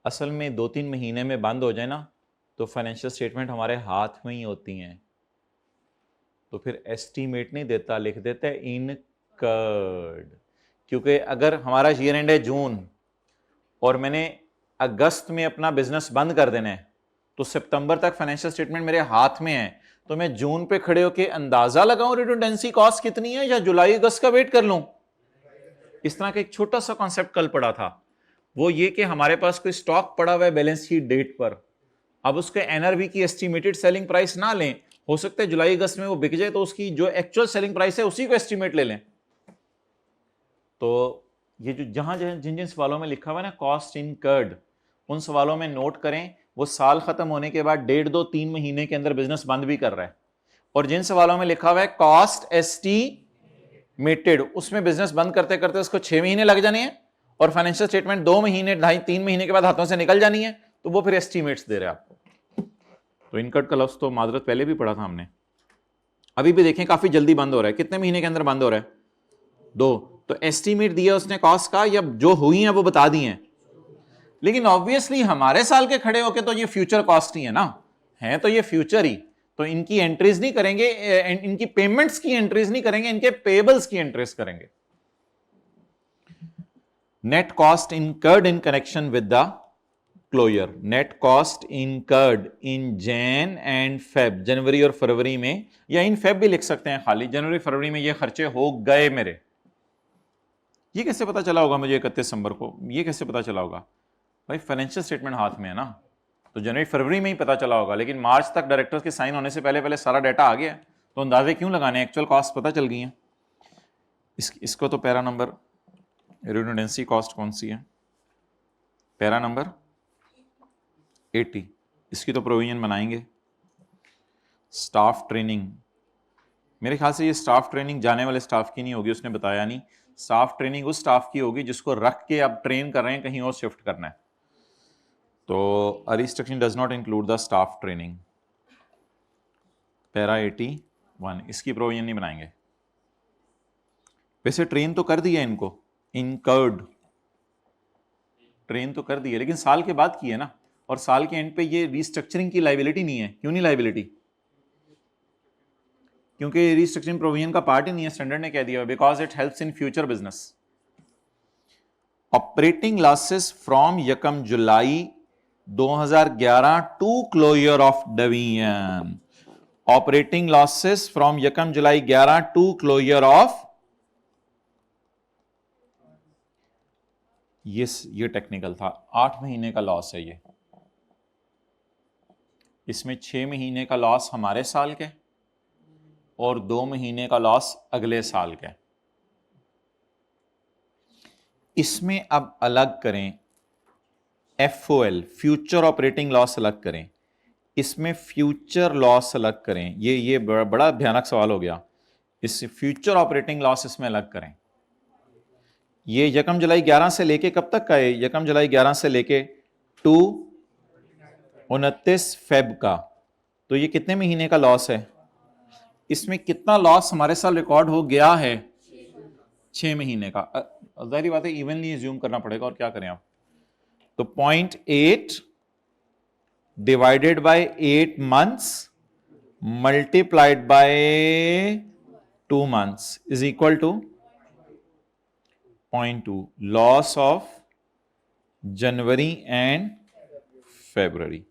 असल में 2-3 महीने में बंद हो जाए ना तो फाइनेंशियल स्टेटमेंट हमारे हाथ में ही होती हैं, तो फिर एस्टीमेट नहीं देता, लिख देता है इनकर्ड। क्योंकि अगर हमारा ईयर एंड है जून और मैंने अगस्त में अपना बिजनेस बंद कर देना है तो सितंबर तक फाइनेंशियल स्टेटमेंट मेरे हाथ में है, तो मैं जून पे खड़े होकर अंदाजा लगाऊं रिडंडेंसी कॉस्ट कितनी है, या जुलाई अगस्त का वेट कर लूं? इस तरह का एक छोटा सा कॉन्सेप्ट कल पढ़ा था, वो ये कि हमारे पास कोई स्टॉक पड़ा हुआ है बैलेंस शीट डेट पर, अब उसके एनआरवी की एस्टिमेटेड सेलिंग प्राइस ना लें, हो सकता है जुलाई अगस्त में वो बिक जाए, तो उसकी जो एक्चुअल सेलिंग प्राइस है उसी को एस्टिमेट ले लें। तो ये जो जहां जिन जिन सवालों में लिखा हुआ है ना कॉस्ट इनकर्ड, उन सवालों में नोट करें वो साल खत्म होने के बाद 1.5-2-3 महीने के अंदर बिजनेस बंद भी कर रहा है, और जिन सवालों में लिखा हुआ है कॉस्ट एस्टिमेटेड, उसमें बिजनेस बंद करते करते उसको 6 महीने लग जाने हैं और फाइनेंशियल स्टेटमेंट 2 महीने 2.5-3 महीने के बाद हाथों से निकल जानी है, तो वो फिर एस्टिमेट्स दे रहे हैं आपको। तो इनकर्ड का लफ्ज तो मादरत पहले भी पढ़ा था हमने, अभी भी देखें काफी जल्दी बंद हो रहा है, कितने महीने के अंदर बंद हो रहा है? 2। तो एस्टिमेट दिया उसने कॉस्ट का, या जो हुई है वो बता दी है, लेकिन ऑब्वियसली हमारे साल के खड़े होके तो ये फ्यूचर कॉस्ट ही है ना, है तो ये फ्यूचर ही, तो इनकी एंट्रीज नहीं करेंगे, इनकी पेमेंट्स की एंट्रीज नहीं करेंगे, इनके पेबल्स की एंट्रीज करेंगे। Net cost incurred in connection with the closure, net cost incurred in Jan and Feb, जनवरी और फरवरी में, या इन फेब भी लिख सकते हैं खाली, जनवरी फरवरी में ये खर्चे हो गए मेरे। ये कैसे पता चला होगा मुझे 31 दिसंबर को? ये कैसे पता चला होगा भाई? फाइनेंशियल स्टेटमेंट हाथ में है ना, तो जनवरी फरवरी में ही पता चला होगा, लेकिन मार्च तक डायरेक्टर्स के साइन होने से पहले पहले सारा डाटा आ गया, तो अंदाजे क्यों लगाने, एक्चुअल कॉस्ट पता चल गई है। इसको तो पैरा नंबर, रिडंडेंसी कॉस्ट कौन सी है, पैरा नंबर 80, इसकी तो प्रोविजन बनाएंगे। स्टाफ ट्रेनिंग, मेरे ख्याल से ये स्टाफ ट्रेनिंग जाने वाले स्टाफ की नहीं होगी, उसने बताया नहीं, स्टाफ ट्रेनिंग उस स्टाफ की होगी जिसको रख के अब ट्रेन कर रहे हैं, कहीं और शिफ्ट करना है, तो restriction does not include the staff training. Para 81, इसकी प्रोविजन नहीं बनाएंगे। वैसे ट्रेन तो कर दिया इनको, इनकर्ड ट्रेन तो कर दी है, लेकिन साल के बाद की है ना, और साल के एंड पे ये रिस्ट्रक्चरिंग की लाइबिलिटी नहीं है। क्यों नहीं लाइबिलिटी? क्योंकि रिस्ट्रक्चरिंग प्रोविजन का पार्ट ही नहीं है, स्टैंडर्ड ने कह दिया, because it helps in future business. Operating losses from यकम जुलाई 2011 to closure of division, operating losses from यकम जुलाई 11 टू क्लोजर ऑफ, ये टेक्निकल था, 8 महीने का लॉस है ये, इसमें 6 महीने का लॉस हमारे साल के और 2 महीने का लॉस अगले साल के। इसमें अब अलग करें FOL, फ्यूचर ऑपरेटिंग लॉस अलग करें, इसमें फ्यूचर लॉस अलग करें, ये बड़ा भयानक सवाल हो गया। इस फ्यूचर ऑपरेटिंग लॉस इसमें अलग करें। ये यकम जुलाई 11 से लेके कब तक का है? यकम जुलाई 11 से लेके टू 29 फेब का, तो ये कितने महीने का लॉस है? इसमें कितना लॉस हमारे साथ रिकॉर्ड हो गया है? 6 महीने का। जाहिर बात है इवनली एज्यूम करना पड़ेगा, और क्या करें आप, तो 0.8 divided by 8 months multiplied by 2 months is equal to 0.2, loss of January and February.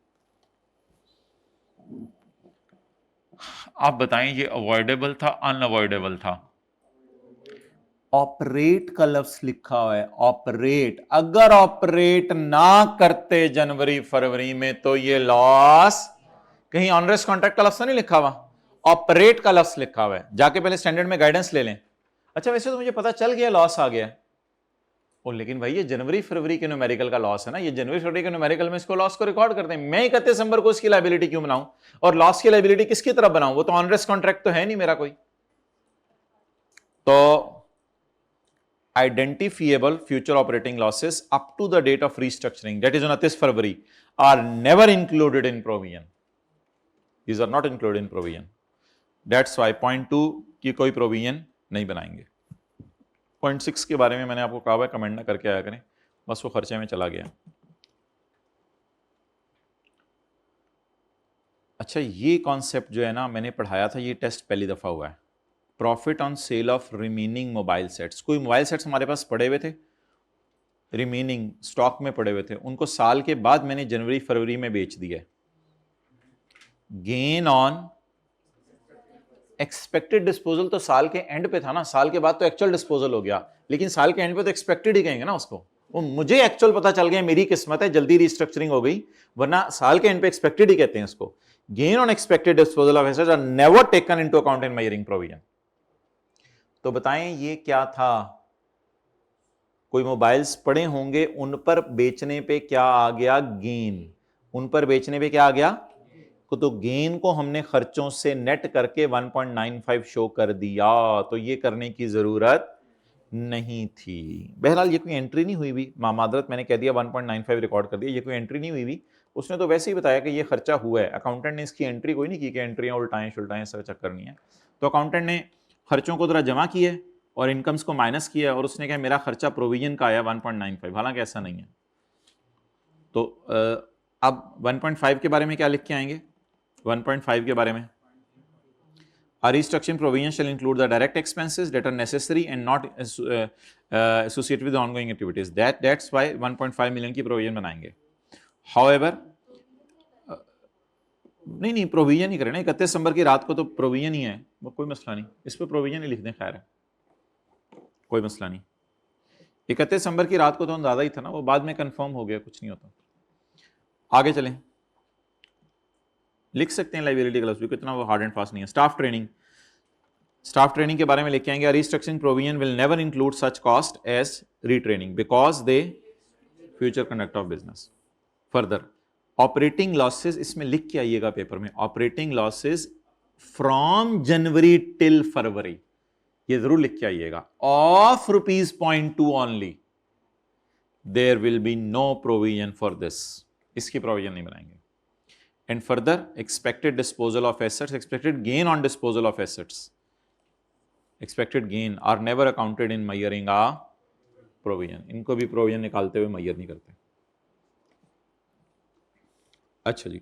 आप बताएं ये अवॉइडेबल था अनअवॉइडेबल था? ऑपरेट का लफ्ज लिखा हुआ है, ऑपरेट, अगर ऑपरेट ना करते जनवरी फरवरी में तो ये लॉस, कहीं ऑनरेस कॉन्ट्रैक्ट का लफ्ज नहीं लिखा हुआ, ऑपरेट का लफ्ज लिखा हुआ है, जाके पहले स्टैंडर्ड में गाइडेंस ले लें। अच्छा वैसे तो मुझे पता चल गया लॉस आ गया, और लेकिन भाई ये जनवरी फरवरी के न्यूमेरिकल का लॉस है ना, ये जनवरी फरवरी के न्यूमेरिकल में इसको लॉस को रिकॉर्ड करते हैं, मैं 31 दिसंबर को इसकी लायबिलिटी क्यों बनाऊं, और लॉस की लायबिलिटी किसकी तरफ बनाऊं? वो तो ऑनरेस कॉन्ट्रैक्ट तो है नहीं मेरा कोई। तो identifiable future operating losses up to the date of restructuring, that is 29 February, are never included in provision. These are not included in provision. That's why point 2 की कोई provision नहीं बनाएंगे. point 6 के बारे में मैंने आपको कहा है कमेंट ना करके आया करें, बस वो खर्चे में चला गया. अच्छा, ये कॉन्सेप्ट जो है ना मैंने पढ़ाया था, ये टेस्ट पहली दफ़ा हुआ है. Profit on sale of remaining mobile sets. कोई मोबाइल सेट्स हमारे पास पड़े हुए थे, रिमेनिंग स्टॉक में पड़े हुए थे, उनको साल के बाद मैंने जनवरी फरवरी में बेच दिया. गेन ऑन एक्सपेक्टेड डिस्पोजल तो साल के एंड पे था ना, साल के बाद तो एक्चुअल डिस्पोजल हो गया, लेकिन साल के एंड पे तो एक्सपेक्टेड ही कहेंगे ना उसको. वो मुझे एक्चुअल पता चल गया, मेरी किस्मत है, जल्दी रिस्ट्रक्चरिंग हो गई, वरना साल के एंड पे एक्सपेक्टेड ही कहते हैं इसको. Gain on expected disposal of assets are never taken into account in measuring provision. तो बताएं ये क्या था? कोई मोबाइल्स पड़े होंगे, उन पर बेचने पे क्या आ गया? गेन. उन पर बेचने पे क्या आ गया? तो गेन को हमने खर्चों से नेट करके 1.95 शो कर दिया, तो ये करने की जरूरत नहीं थी. बहरहाल ये कोई एंट्री नहीं हुई भी, मामादरत मैंने कह दिया 1.95 रिकॉर्ड कर दिया, ये कोई एंट्री नहीं हुई भी. उसने तो वैसे ही बताया कि ये खर्चा हुआ है. अकाउंटेंट ने इसकी एंट्री कोई नहीं की कि एंट्रियां उल्टाएं शुल्टाएं, ऐसा चक्कर नहीं है. तो अकाउंटेंट ने खर्चों को जरा जमा किया और इनकम्स को माइनस किया और उसने कहा मेरा खर्चा प्रोविजन का आया 1.95, हालांकि ऐसा नहीं है. तो अब 1.5 के बारे में क्या लिख के आएंगे? 1.5 के बारे में, a restructuring provision shall include the direct expenses that are necessary and not associated with the ongoing activities. That's why 1.5 million की provision बनाएंगे. However, नहीं प्रोविजन ही करें ना, 31 दिसंबर की रात को तो प्रोविजन ही है, वो कोई मसला नहीं, इस पर प्रोविजन ही लिख दें, खैर है, कोई मसला नहीं. 31 दिसंबर की रात को तो अंदाजा ही था ना, वो बाद में कंफर्म हो गया, कुछ नहीं होता. आगे चलें, लिख सकते हैं लाइबिलिटी क्लास भी, इतना वो हार्ड एंड फास्ट नहीं है. Staff training. स्टाफ ट्रेनिंग के बारे में लेके आएंगे. Restructuring provision will never include such cost as retraining because they future conduct of business. Further, operating losses, इसमें लिख के आइएगा पेपर में, operating losses from January till February, ये जरूर लिख के आइएगा, of ₹0.2 only, there will be no provision for this, इसकी प्रोविजन नहीं बनाएंगे. And further, expected disposal of assets, expected gain on disposal of assets, expected gain are never accounted in measuring a provision. इनको भी provision निकालते हुए measure नहीं करते. अच्छा जी,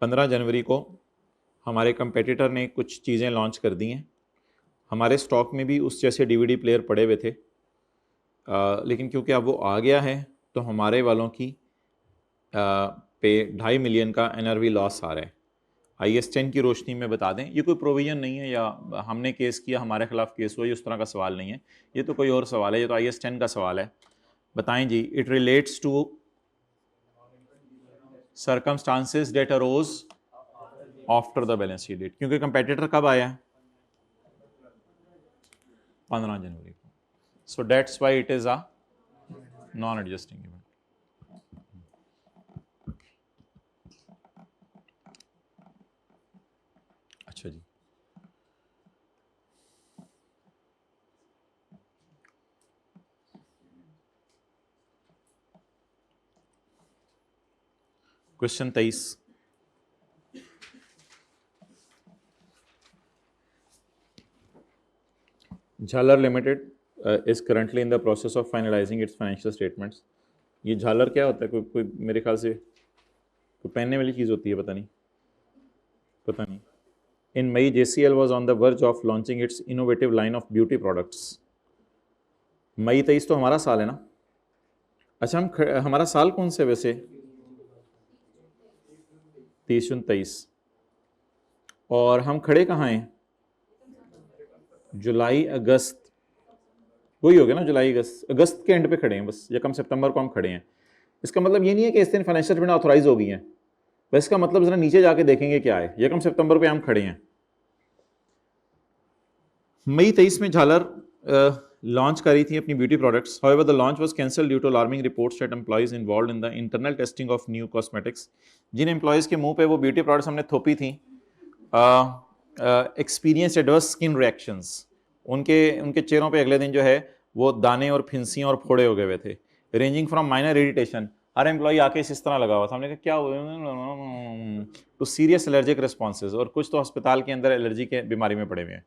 पंद्रह जनवरी को हमारे कंपेटिटर ने कुछ चीज़ें लॉन्च कर दी हैं. हमारे स्टॉक में भी उस जैसे DVD प्लेयर पड़े हुए थे, लेकिन क्योंकि अब वो आ गया है तो हमारे वालों की पे 2.5 मिलियन का NRV लॉस आ रहा है. IAS 10 की रोशनी में बता दें, ये कोई प्रोविजन नहीं है या हमने केस किया हमारे खिलाफ केस हुआ, ये उस तरह का सवाल नहीं है, ये तो कोई और सवाल है, ये तो IAS 10 का सवाल है. बताएं जी. It relates to circumstances that arose after the balance sheet date, क्योंकि कंपेटिटर कब आया है? 15 जनवरी को. So that's why it is a non-adjusting event. अच्छा जी, क्वेश्चन 23. झालर limited is currently in the process of finalizing its financial statements. ये झालर क्या होता है? कोई मेरे ख्याल से कोई पहनने वाली चीज़ होती है, पता नहीं. In May, JCL was on the verge of launching its innovative line of beauty products. मई 23 तो हमारा साल है ना. अच्छा, हमारा साल कौन से वैसे? 30-29. और हम खड़े कहाँ हैं? जुलाई अगस्त, वही हो गया ना, जुलाई अगस्त के एंड पे खड़े हैं बस, या कम सितंबर को हम खड़े हैं. इसका मतलब ये नहीं है कि इस दिन फाइनेंशियल स्टेटमेंट ऑथोराइज हो गई हैं, बस इसका मतलब जरा नीचे जाके देखेंगे क्या है. ये कम सितंबर पे हम खड़े हैं. मई 23 में झालर लॉन्च करी थी अपनी beauty products. However the launch was cancelled due to alarming reports that employees involved in the internal testing of new cosmetics. जिन एम्प्लॉइज के मुंह पे वो ब्यूटी प्रोडक्ट्स हमने थोपी थी, एक्सपीरियंस एडवर्स स्किन रिएक्शंस, उनके चेहरों पे अगले दिन जो है वो दाने और फिंसियाँ और फोड़े हो गए हुए थे, ranging from minor irritation, her employee आके इस तरह लगा हुआ था, हमने कहा क्या हुआ, टू सीरियस एलर्जिक रिस्पॉन्सेज, और कुछ तो अस्पताल के अंदर एलर्जी के बीमारी में पड़े हुए हैं।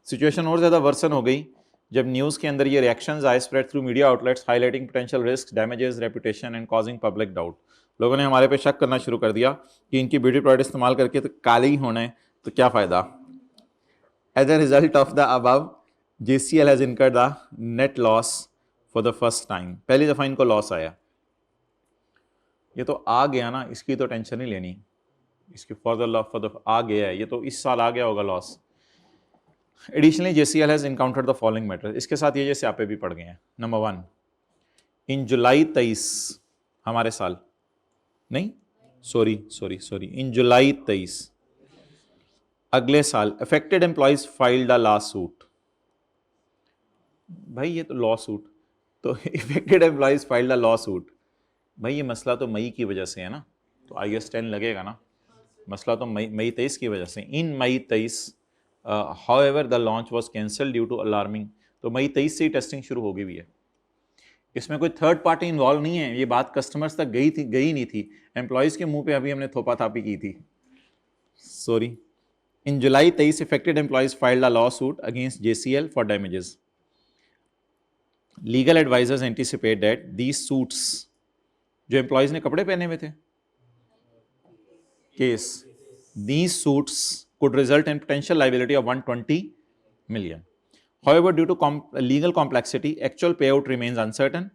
सिचुएशन और ज़्यादा वर्सन हो गई जब न्यूज़ के अंदर ये रिएक्शंस आए spread through media outlets highlighting potential risk, damages, reputation and causing public doubt. लोगों ने हमारे पे शक करना शुरू कर दिया कि इनकी ब्यूटी प्रोडक्ट इस्तेमाल करके तो काले ही होना है, तो क्या फ़ायदा। As a result of the above JCL has incurred the net loss for the first time, पहली दफ़ा इनको लॉस आया। ये तो आ गया ना, इसकी तो टेंशन नहीं लेनी, इसकी फॉर द आ गया है, ये तो इस साल आ गया होगा loss. Additionally JCL has encountered the following matter, इसके साथ ये जैसे आपे भी पड़ गए हैं। नंबर 1, इन जुलाई 23 हमारे साल नहीं, सॉरी इन जुलाई 23 अगले साल affected employees filed a law suit. भाई ये तो लॉ सूट, तो affected employees filed a law suit, भाई ये मसला तो मई की वजह से है ना, तो IS 10 लगेगा ना, मसला तो मई 23 की वजह से। In May 23 however the launch was cancel due to alarming, तो मई 23 से ही टेस्टिंग शुरू हो गई हुई है, इसमें कोई थर्ड पार्टी इन्वॉल्व नहीं है, ये बात कस्टमर्स तक गई नहीं थी, एम्प्लॉयज़ के मुंह पे अभी हमने थोपा थापी की थी। Sorry, in July 23 affected employees filed a lawsuit against JCL for damages. Legal advisers anticipate that these suits, जो एम्प्लॉयज ने कपड़े पहने हुए थे, case, these suits could result in potential liability of 120 million. However, due to legal complexity, actual payout remains uncertain.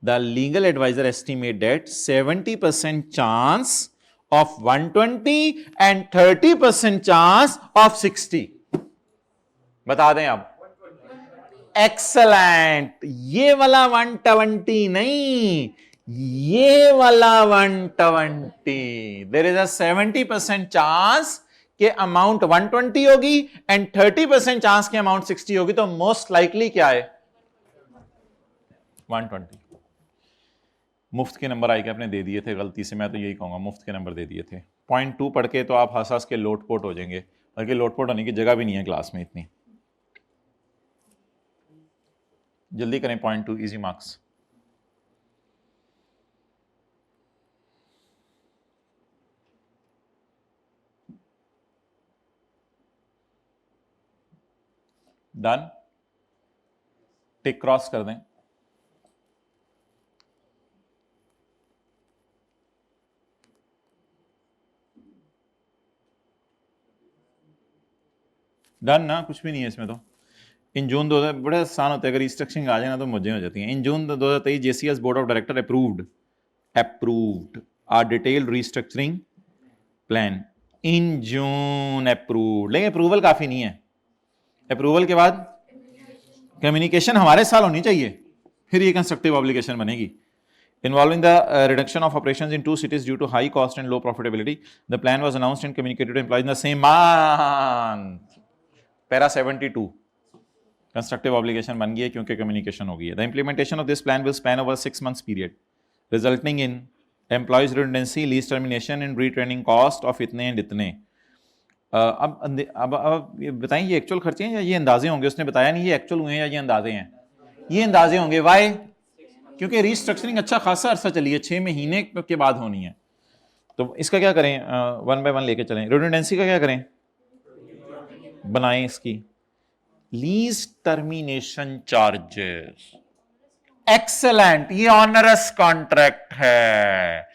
The legal advisor estimate that 70% chance of 120 and 30% chance of 60. बता दें आप। Excellent, ये वाला 120 नहीं, ये वाला 120। देयर इज अ 70% चांस के amount 120 होगी एंड 30% चांस के अमाउंट 60 होगी, तो मोस्ट लाइकली क्या है 120। मुफ्त के नंबर आई के आपने दे दिए थे गलती से, मैं तो यही कहूंगा मुफ्त के नंबर दे दिए थे। पॉइंट 2 पढ़ के तो आप हंस हंस के लोटपोट हो जाएंगे, बल्कि लोटपोट होने की जगह भी नहीं है क्लास में इतनी। जल्दी करें, point 2 easy marks. Done, tick cross कर दें। डन ना, कुछ भी नहीं है इसमें तो। इन जून 2000, बड़े आसान होते हैं, अगर रिस्ट्रक्चरिंग आ जाए ना तो मौजें हो जाती हैं। In June 2023 JCL's board of director approved a detailed restructuring plan. In June approved, लेकिन अप्रूवल काफी नहीं है, अप्रूवल के बाद कम्युनिकेशन हमारे साल होनी चाहिए, फिर ये कंस्ट्रक्टिव ऑब्लिगेशन बनेगी। Involving the reduction of operations in 2 cities due to high cost and low profitability, the plan was announced and communicated to employees in the same month. Para 72 constructive obligation बन गई है क्योंकि communication हो गई है। The implementation of this plan will span over 6 months period, resulting in employees redundancy, lease termination and retraining cost of इतने and इतने। अब ये बताएं, ये एक्चुअल खर्चे हैं या ये अंदाजे होंगे? उसने बताया नहीं ये एक्चुअल हुए हैं या ये अंदाजे हैं। ये अंदाजे होंगे। वाई? क्योंकि रीस्ट्रक्चरिंग अच्छा खासा अरसा चली है, 6 महीने के बाद होनी है। तो इसका क्या करें, 1 by 1 लेके चलें। रिडंडेंसी का क्या करें, बनाएं इसकी लीज टर्मिनेशन चार्जेस। एक्सेलेंट, ये ऑनरस कॉन्ट्रैक्ट है,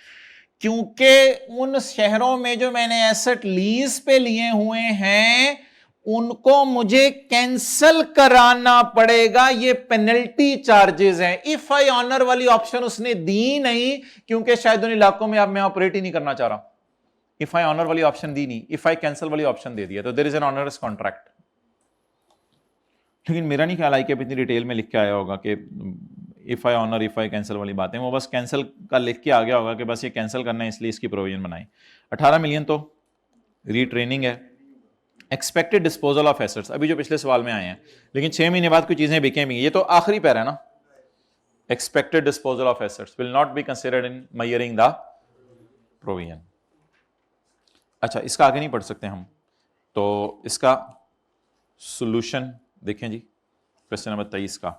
क्योंकि उन शहरों में जो मैंने एसेट लीज पे लिए हुए हैं उनको मुझे कैंसल कराना पड़ेगा, ये पेनल्टी चार्जेस हैं। इफ आई ऑनर वाली ऑप्शन उसने दी नहीं, क्योंकि शायद उन इलाकों में अब मैं ऑपरेट ही नहीं करना चाह रहा। इफ आई ऑनर वाली ऑप्शन दी नहीं, इफ आई कैंसल वाली ऑप्शन दे दिया, तो there is an onerous contract. लेकिन मेरा नहीं ख्याल आई कि इतनी डिटेल में लिख के आया होगा कि if I honour if I cancel वाली बातें, वो बस कैंसल का लिख के आ गया होगा कि बस ये कैंसल करना है इसलिए इसकी प्रोविजन बनाई। 18 मिलियन तो रीट्रेनिंग है। एक्सपेक्टेड डिस्पोजल ऑफ एसेट्स, अभी जो पिछले सवाल में आए हैं, लेकिन 6 महीने बाद कुछ चीजें बिकें भी, ये तो आखिरी पैरा है ना। Expected disposal of assets will not be considered in measuring the provision. अच्छा, इसका आगे नहीं पढ़ सकते हम। तो इसका सॉल्यूशन देखें जी, क्वेश्चन नंबर 23 का।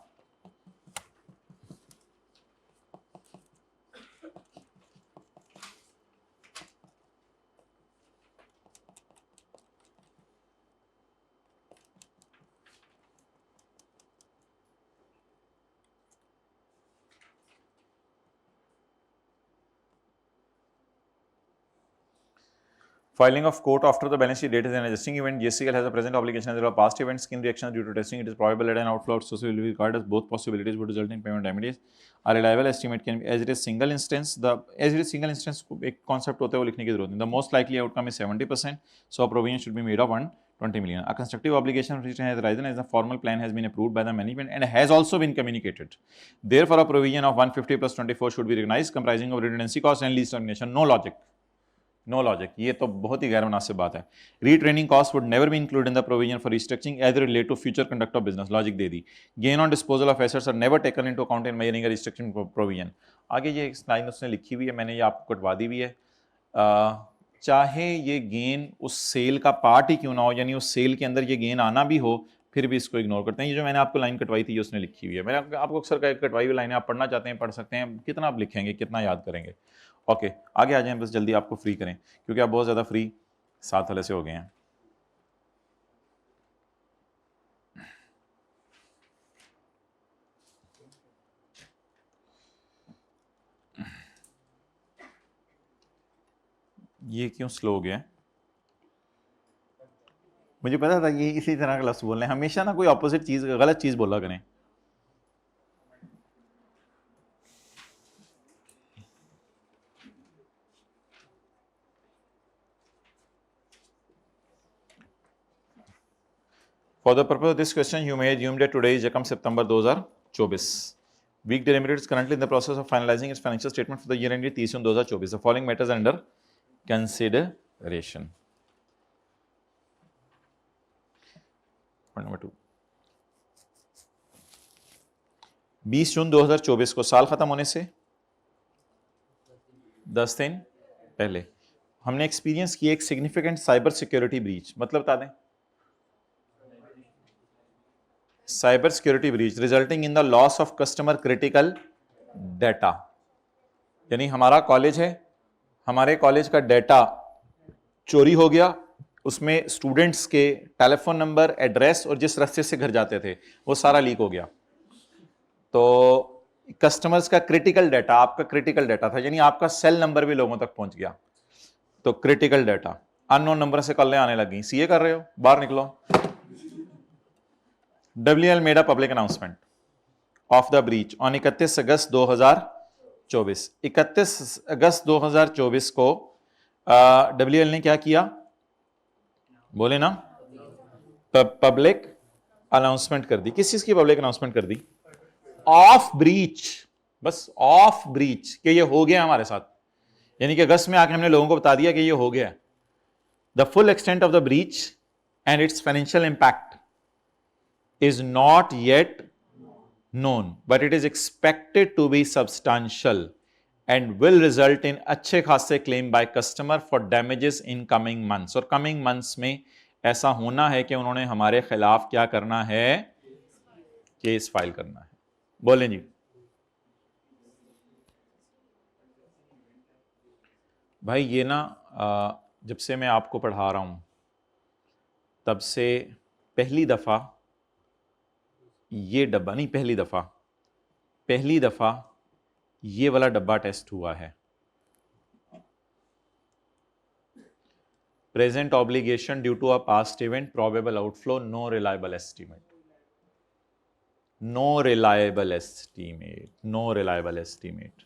Filing of quote after the balance sheet date is an adjusting event. JCL has a present obligation as well as past event skin reactions due to testing. It is probable that an outflow of social will be regarded as both possibilities would result in payment damages. A reliable estimate can be as it is single instance. को एक concept होता है वो लिखने की जरूरत नहीं. The most likely outcome is 70%. So a provision should be made of 120 million. A constructive obligation which has arisen as the formal plan has been approved by the management and has also been communicated. Therefore, a provision of 150 plus 24 should be recognized, comprising of redundancy cost and lease termination. No logic. No logic, ये तो बहुत ही गैर मुनासिब बात है। Retraining cost would never be included in the provision for restructuring as relate to future conduct of business, logic दे दी। Gain on disposal of assets are never taken into account in measuring restructuring provision. आगे ये line उसने लिखी हुई है, मैंने ये आपको कटवा दी हुई है। चाहे ये गेन उस सेल का पार्ट ही क्यों ना हो, यानी उस सेल के अंदर ये गेन आना भी हो, फिर भी इसको इग्नोर करते हैं। ये जो मैंने आपको लाइन कटवाई थी, ये उसने लिखी हुई है। मैंने आपको अक्सर कटवाई हुई लाइनें आप पढ़ना चाहते हैं पढ़ सकते हैं, कितना आप लिखेंगे, कितना याद करेंगे। ओके, आगे आ जाएं, बस जल्दी आपको फ्री करें क्योंकि आप बहुत ज़्यादा फ्री साथ वाले से हो गए हैं। ये क्यों स्लो हो गया है? मुझे पता था ये इसी तरह का लफ्ज़ बोलना है, हमेशा ना कोई ऑपोजिट चीज़, गलत चीज़ बोला करें। For the purpose of this question, you may assume that today is Jakam September 2024. Week Day Limited is currently in the process of finalizing its financial statement for the year ended 30 June 2024. The following matters are under consideration. Point number 2. 20 जून 2024 को साल खत्म होने से 10 दिन पहले हमने experience की एक सिग्निफिकेंट साइबर सिक्योरिटी ब्रीच। मतलब बता दें, cyber security breach resulting in the loss of customer critical data. यानी हमारा कॉलेज है, हमारे कॉलेज का डाटा चोरी हो गया, उसमें स्टूडेंट्स के टेलीफोन नंबर, एड्रेस और जिस रास्ते से घर जाते थे वो सारा लीक हो गया। तो कस्टमर्स का क्रिटिकल डाटा, आपका क्रिटिकल डाटा था, यानी आपका सेल नंबर भी लोगों तक पहुंच गया। तो क्रिटिकल डाटा, अननोन नंबर से कॉलें आने लगी। सीए कर रहे हो, बाहर निकलो। WL made a public announcement of the breach on 31 अगस्त 2024। 31 अगस्त 2024 को WL ने क्या किया, बोले ना, पब्लिक अनाउंसमेंट कर दी। किस चीज की पब्लिक अनाउंसमेंट कर दी? ऑफ ब्रीच, बस ऑफ ब्रीच, कि ये हो गया हमारे साथ। यानी कि अगस्त में आके हमने लोगों को बता दिया कि ये हो गया। The full extent of the breach and it's financial impact is not yet known, but it is expected to be substantial and will result in अच्छे खासे claim by customer for damages in coming months। और coming months में ऐसा होना है कि उन्होंने हमारे खिलाफ क्या करना है, केस फाइल करना है। बोलें जी। भाई ये ना जब से मैं आपको पढ़ा रहा हूं तब से पहली दफा ये डब्बा नहीं, पहली दफा ये वाला डब्बा टेस्ट हुआ है। Present obligation due to a past event, probable outflow, no reliable estimate, no reliable estimate, no reliable estimate.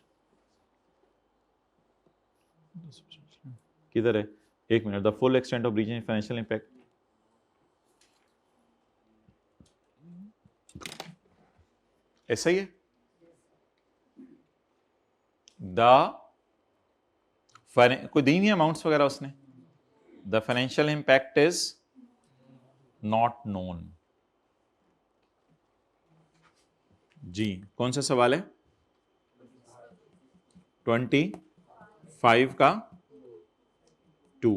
किधर है? एक minute. The full extent of breach and financial impact, ऐसा ही है। कोई दी नहीं अमाउंट्स वगैरह उसने। The financial impact is not known. जी, कौन सा सवाल है? 25 का 2।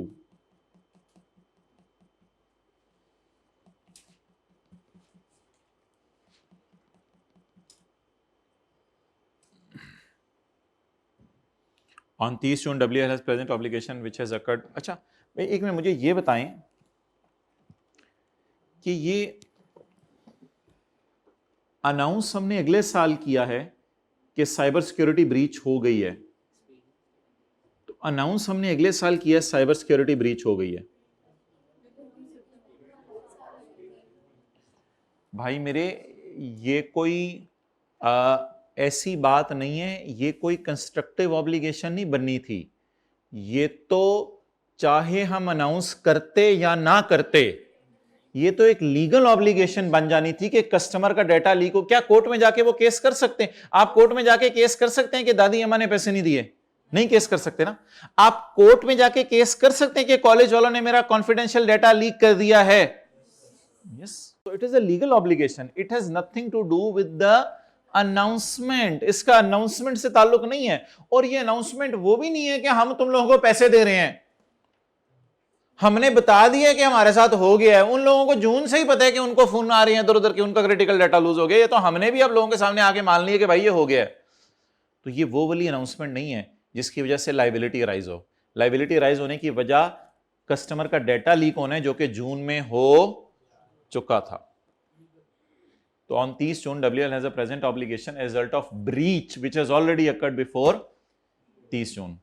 On 30 June WIL has present obligation which has occurred. अच्छा एक मिनट मुझे ये बताएं कि ये अनाउंस हमने अगले साल किया है कि साइबर सिक्योरिटी ब्रीच हो गई है, तो अनाउंस हमने अगले साल किया है साइबर सिक्योरिटी ब्रीच हो गई है। भाई मेरे ये कोई ऐसी बात नहीं है, ये कोई कंस्ट्रक्टिव ऑब्लिगेशन नहीं बननी थी, ये तो चाहे हम अनाउंस करते या ना करते ये तो एक लीगल ऑब्लिगेशन बन जानी थी कि कस्टमर का डाटा लीक हो। क्या कोर्ट में जाके वो केस कर सकते हैं? आप कोर्ट में जाके केस कर सकते हैं कि दादी अम्मा ने पैसे नहीं दिए? नहीं केस कर सकते ना। आप कोर्ट में जाके केस कर सकते हैं कि कॉलेज वालों ने मेरा कॉन्फिडेंशियल डाटा लीक कर दिया है। Yes, so it is a legal obligation, it has nothing to do with the announcement। इसका अनाउंसमेंट से ताल्लुक नहीं है, और ये अनाउंसमेंट वो भी नहीं है कि हम तुम लोगों को पैसे दे रहे हैं। हमने बता दिया कि हमारे साथ हो गया है, उन लोगों को जून से ही पता है कि उनको फोन आ रहे हैं इधर उधर कि उनका क्रिटिकल डाटा लूज हो गया। ये तो हमने भी अब लोगों के सामने आके मान लिया कि भाई ये हो गया है। तो ये वो वाली अनाउंसमेंट नहीं है जिसकी वजह से लाइबिलिटी राइज हो। लाइबिलिटी राइज होने की वजह कस्टमर का डाटा लीक होना है, जो कि जून में हो चुका था। तो on 30 June WIL has a present obligation as a result of breach which has already occurred before 30 जून।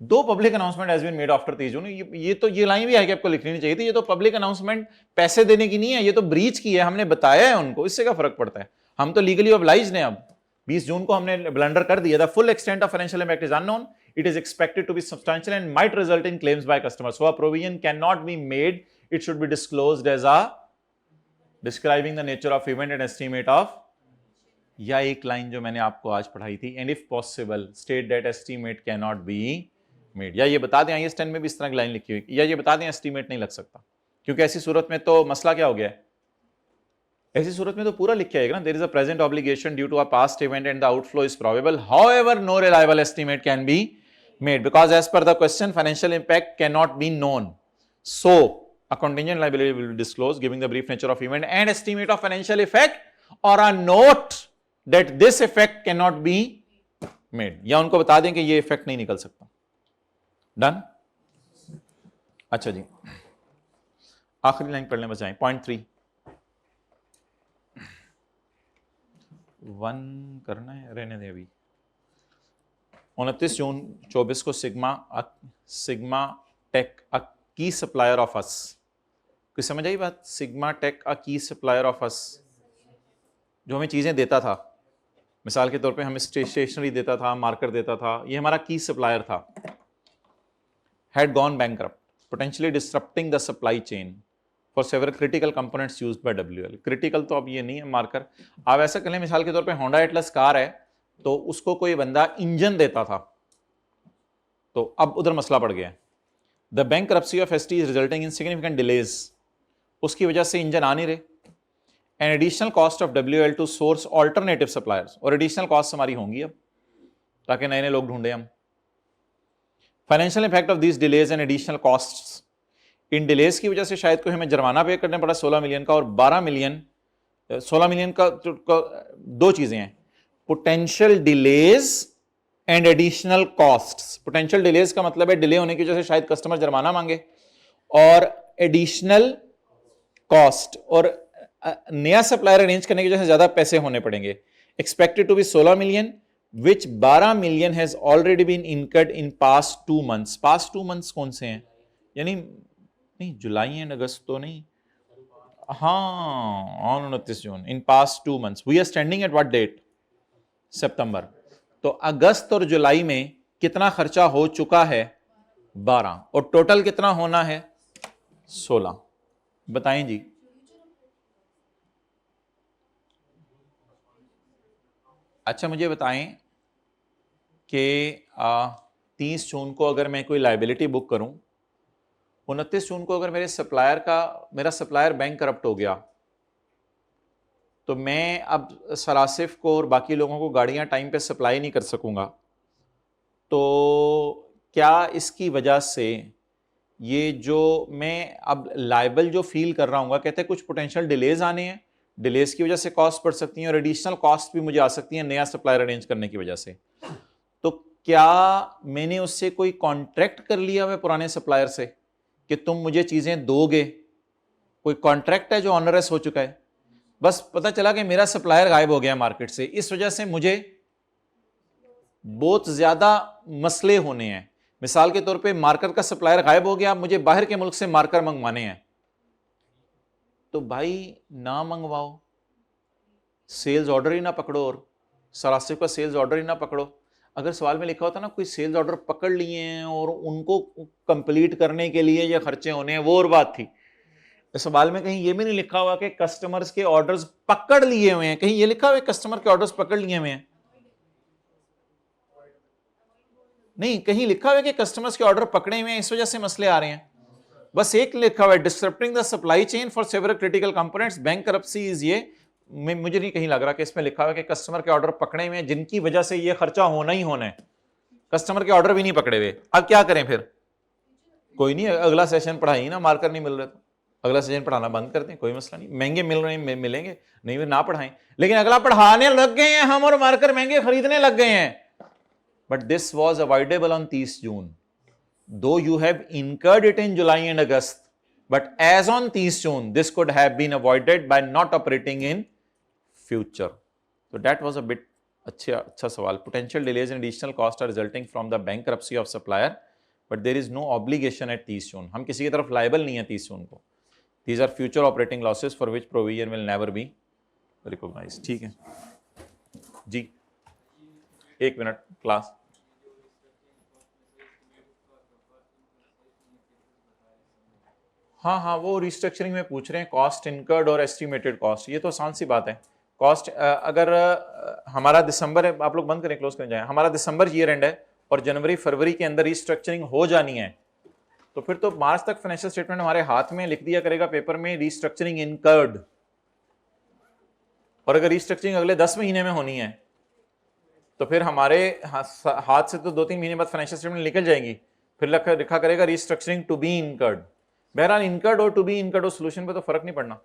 दो public announcement has been made after 30 जून। ये लाइन भी है कि आपको लिखनी नहीं चाहिए थी। ये तो पब्लिक अनाउंसमेंट पैसे देने की नहीं है, ये तो ब्रीच की है, हमने बताया है उनको। इससे क्या फर्क पड़ता है? हम तो लीगली ऑब्लाइज्ड हैं। अब 20 जून को हमने ब्लंडर कर दिया। The full extent of financial impact is unknown, it is expected to be substantial and might result in claims by customers, so a provision can not be made, it should be disclosed as a describing the nature of event and estimate of, या एक line जो मैंने आपको आज पढ़ाई थी, and if possible state that estimate can not be made. या ये बता दें, IAS 10 में भी इस तरह की लाइन लिखी हुई, या ये बता दें एस्टीमेट नहीं लग सकता, क्योंकि ऐसी सूरत में तो मसला क्या हो गया है? ऐसी सूरत में तो पूरा लिख के आएगा ना, there is a present obligation due to a past event and the outflow is probable, however no reliable estimate can be made because as per the question financial impact can not be known, so a contingent liability will be disclosed giving the brief nature of event and estimate of financial effect or a note that this effect cannot be made, या उनको बता दें कि ये effect नहीं निकल सकता। Done? अच्छा जी, आखिरी लाइन पढ़ लें बचाएं। पॉइंट 3 1 करना है, रहने दें अभी। 29 जून 24 को सिग्मा टेक अ की सप्लायर ऑफ अस, कुछ समझ आई बात? सिग्मा टेक अ की सप्लायर ऑफ अस, जो हमें चीजें देता था, मिसाल के तौर पे हमें स्टेशनरी देता था, मार्कर देता था, ये हमारा की सप्लायर था, had gone bankrupt, potentially disrupting the supply chain for several critical components used by WIL। Critical तो अब ये नहीं है मार्कर। आप ऐसा कर लें, मिसाल के तौर पे होंडा एटलस कार है, तो उसको कोई बंदा इंजन देता था, तो अब उधर मसला पड़ गया। The bankruptcy of ST is resulting in significant delays, उसकी वजह से इंजन आ नहीं रहे, and additional cost of WIL to source alternative suppliers, और एडिशनल कॉस्ट हमारी होंगी अब, ताकि नए नए लोग ढूंढे हम। Financial impact of these delays and additional costs, इन डिलेज की वजह से शायद कोई हमें जुर्माना पे करना पड़ा 16 मिलियन का, और 12 मिलियन 16 मिलियन का दो चीजें हैं, potential delays and additional costs. Potential delays का मतलब है डिले होने की वजह से शायद कस्टमर जुर्माना मांगे, और एडिशनल कॉस्ट और नया सप्लायर अरेंज करने की वजह से ज्यादा पैसे होने पड़ेंगे। Expected to be 16 million which 12 million has already been incurred in past 2 months। past 2 months कौन से हैं? यानी नहीं, जुलाई एंड अगस्त तो नहीं, हाँ, on 29 June, in past 2 months we are standing at what date? सितंबर। तो अगस्त और जुलाई में कितना खर्चा हो चुका है? 12, और टोटल कितना होना है? 16। बताएं जी। अच्छा मुझे बताएं कि 30 जून को अगर मैं कोई लाइबिलिटी बुक करूं, 29 जून को अगर मेरा सप्लायर बैंक करप्ट हो गया, तो मैं अब सरासिफ को और बाकी लोगों को गाड़ियां टाइम पे सप्लाई नहीं कर सकूंगा। तो क्या इसकी वजह से ये जो मैं अब लाइबल जो फील कर रहा हूँ, कहते हैं कुछ पोटेंशियल डिलेज आने हैं, डिलेज की वजह से कॉस्ट पड़ सकती है, और एडिशनल कॉस्ट भी मुझे आ सकती है नया सप्लायर अरेंज करने की वजह से। तो क्या मैंने उससे कोई कॉन्ट्रैक्ट कर लिया हुआ पुराने सप्लायर से कि तुम मुझे चीजें दोगे? कोई कॉन्ट्रैक्ट है जो ऑनरस हो चुका है? बस पता चला कि मेरा सप्लायर गायब हो गया मार्केट से, इस वजह से मुझे बहुत ज्यादा मसले होने हैं। मिसाल के तौर पे मार्कर का सप्लायर गायब हो गया, मुझे बाहर के मुल्क से मार्कर मंगवाने हैं, तो भाई ना मंगवाओ, सेल्स ऑर्डर ही ना पकड़ो, और सरासिफ का सेल्स ऑर्डर ही ना पकड़ो। अगर सवाल में लिखा होता ना कोई सेल्स ऑर्डर पकड़ लिए हैं और उनको कंप्लीट करने के लिए ये खर्चे होने हैं, वो और बात थी। इस सवाल में कहीं ये भी नहीं लिखा हुआ कि कस्टमर्स के ऑर्डर्स पकड़ लिए हुए हैं, कहीं ये लिखा हुआ है कस्टमर के ऑर्डर्स पकड़ लिए हुए हैं? नहीं, कहीं लिखा हुआ है कि कस्टमर्स के ऑर्डर पकड़े हुए हैं इस वजह से मसले आ रहे हैं। बस एक लिखा हुआ है disrupting the supply chain for several critical components, bankruptcy is ये। मुझे नहीं कहीं लग रहा कि इसमें लिखा हुआ है कि कस्टमर के ऑर्डर पकड़े हुए हैं जिनकी वजह से ये खर्चा होना ही होना है। कस्टमर के ऑर्डर भी नहीं पकड़े हुए, अब क्या करें फिर? कोई नहीं, अगला सेशन पढ़ाई ना, मार्कर नहीं मिल रहे तो अगला सेशन पढ़ाना बंद कर दें, कोई मसला नहीं। महंगे मिल रहे हैं मिलेंगे, नहीं भी ना पढ़ाएं, लेकिन अगला पढ़ाने लग गए हैं हम और मार्कर महंगे खरीदने लग गए हैं। But this was avoidable on 30 June, though you have incurred it in July and August, but as on 30 June this could have been avoided by not operating in future. So that was a bit अच्छा सवाल। Potential delays and additional costs are resulting from the bankruptcy of supplier, but there is no obligation at 30 June. हम किसी की तरफ liable नहीं है 30 जून को। These are future operating losses for which provision will never be recognized. ठीक है जी, एक मिनट क्लास। हाँ हाँ, वो रिस्ट्रक्चरिंग में पूछ रहे हैं कॉस्ट इनकर्ड और एस्टिमेटेड कॉस्ट। ये तो आसान सी बात है। कॉस्ट अगर हमारा दिसंबर है, आप लोग बंद करें, क्लोज करें जाए, हमारा दिसंबर ईयर एंड है और जनवरी फरवरी के अंदर रिस्ट्रक्चरिंग हो जानी है, तो फिर तो मार्च तक फाइनेंशियल स्टेटमेंट हमारे हाथ में लिख दिया करेगा पेपर में रिस्ट्रक्चरिंग इनकर्ड। और अगर रिस्ट्रक्चरिंग अगले 10 महीने में होनी है तो फिर हमारे हाथ से तो 2-3 महीने बाद फाइनेंशियल स्टेटमेंट निकल जाएगी, फिर लिखा करेगा रिस्ट्रक्चरिंग टू बी इनकर्ड। बहरहाल इनकर्ड और टू बी इनकर्ड और सोल्यूशन पे तो फर्क नहीं पड़ना।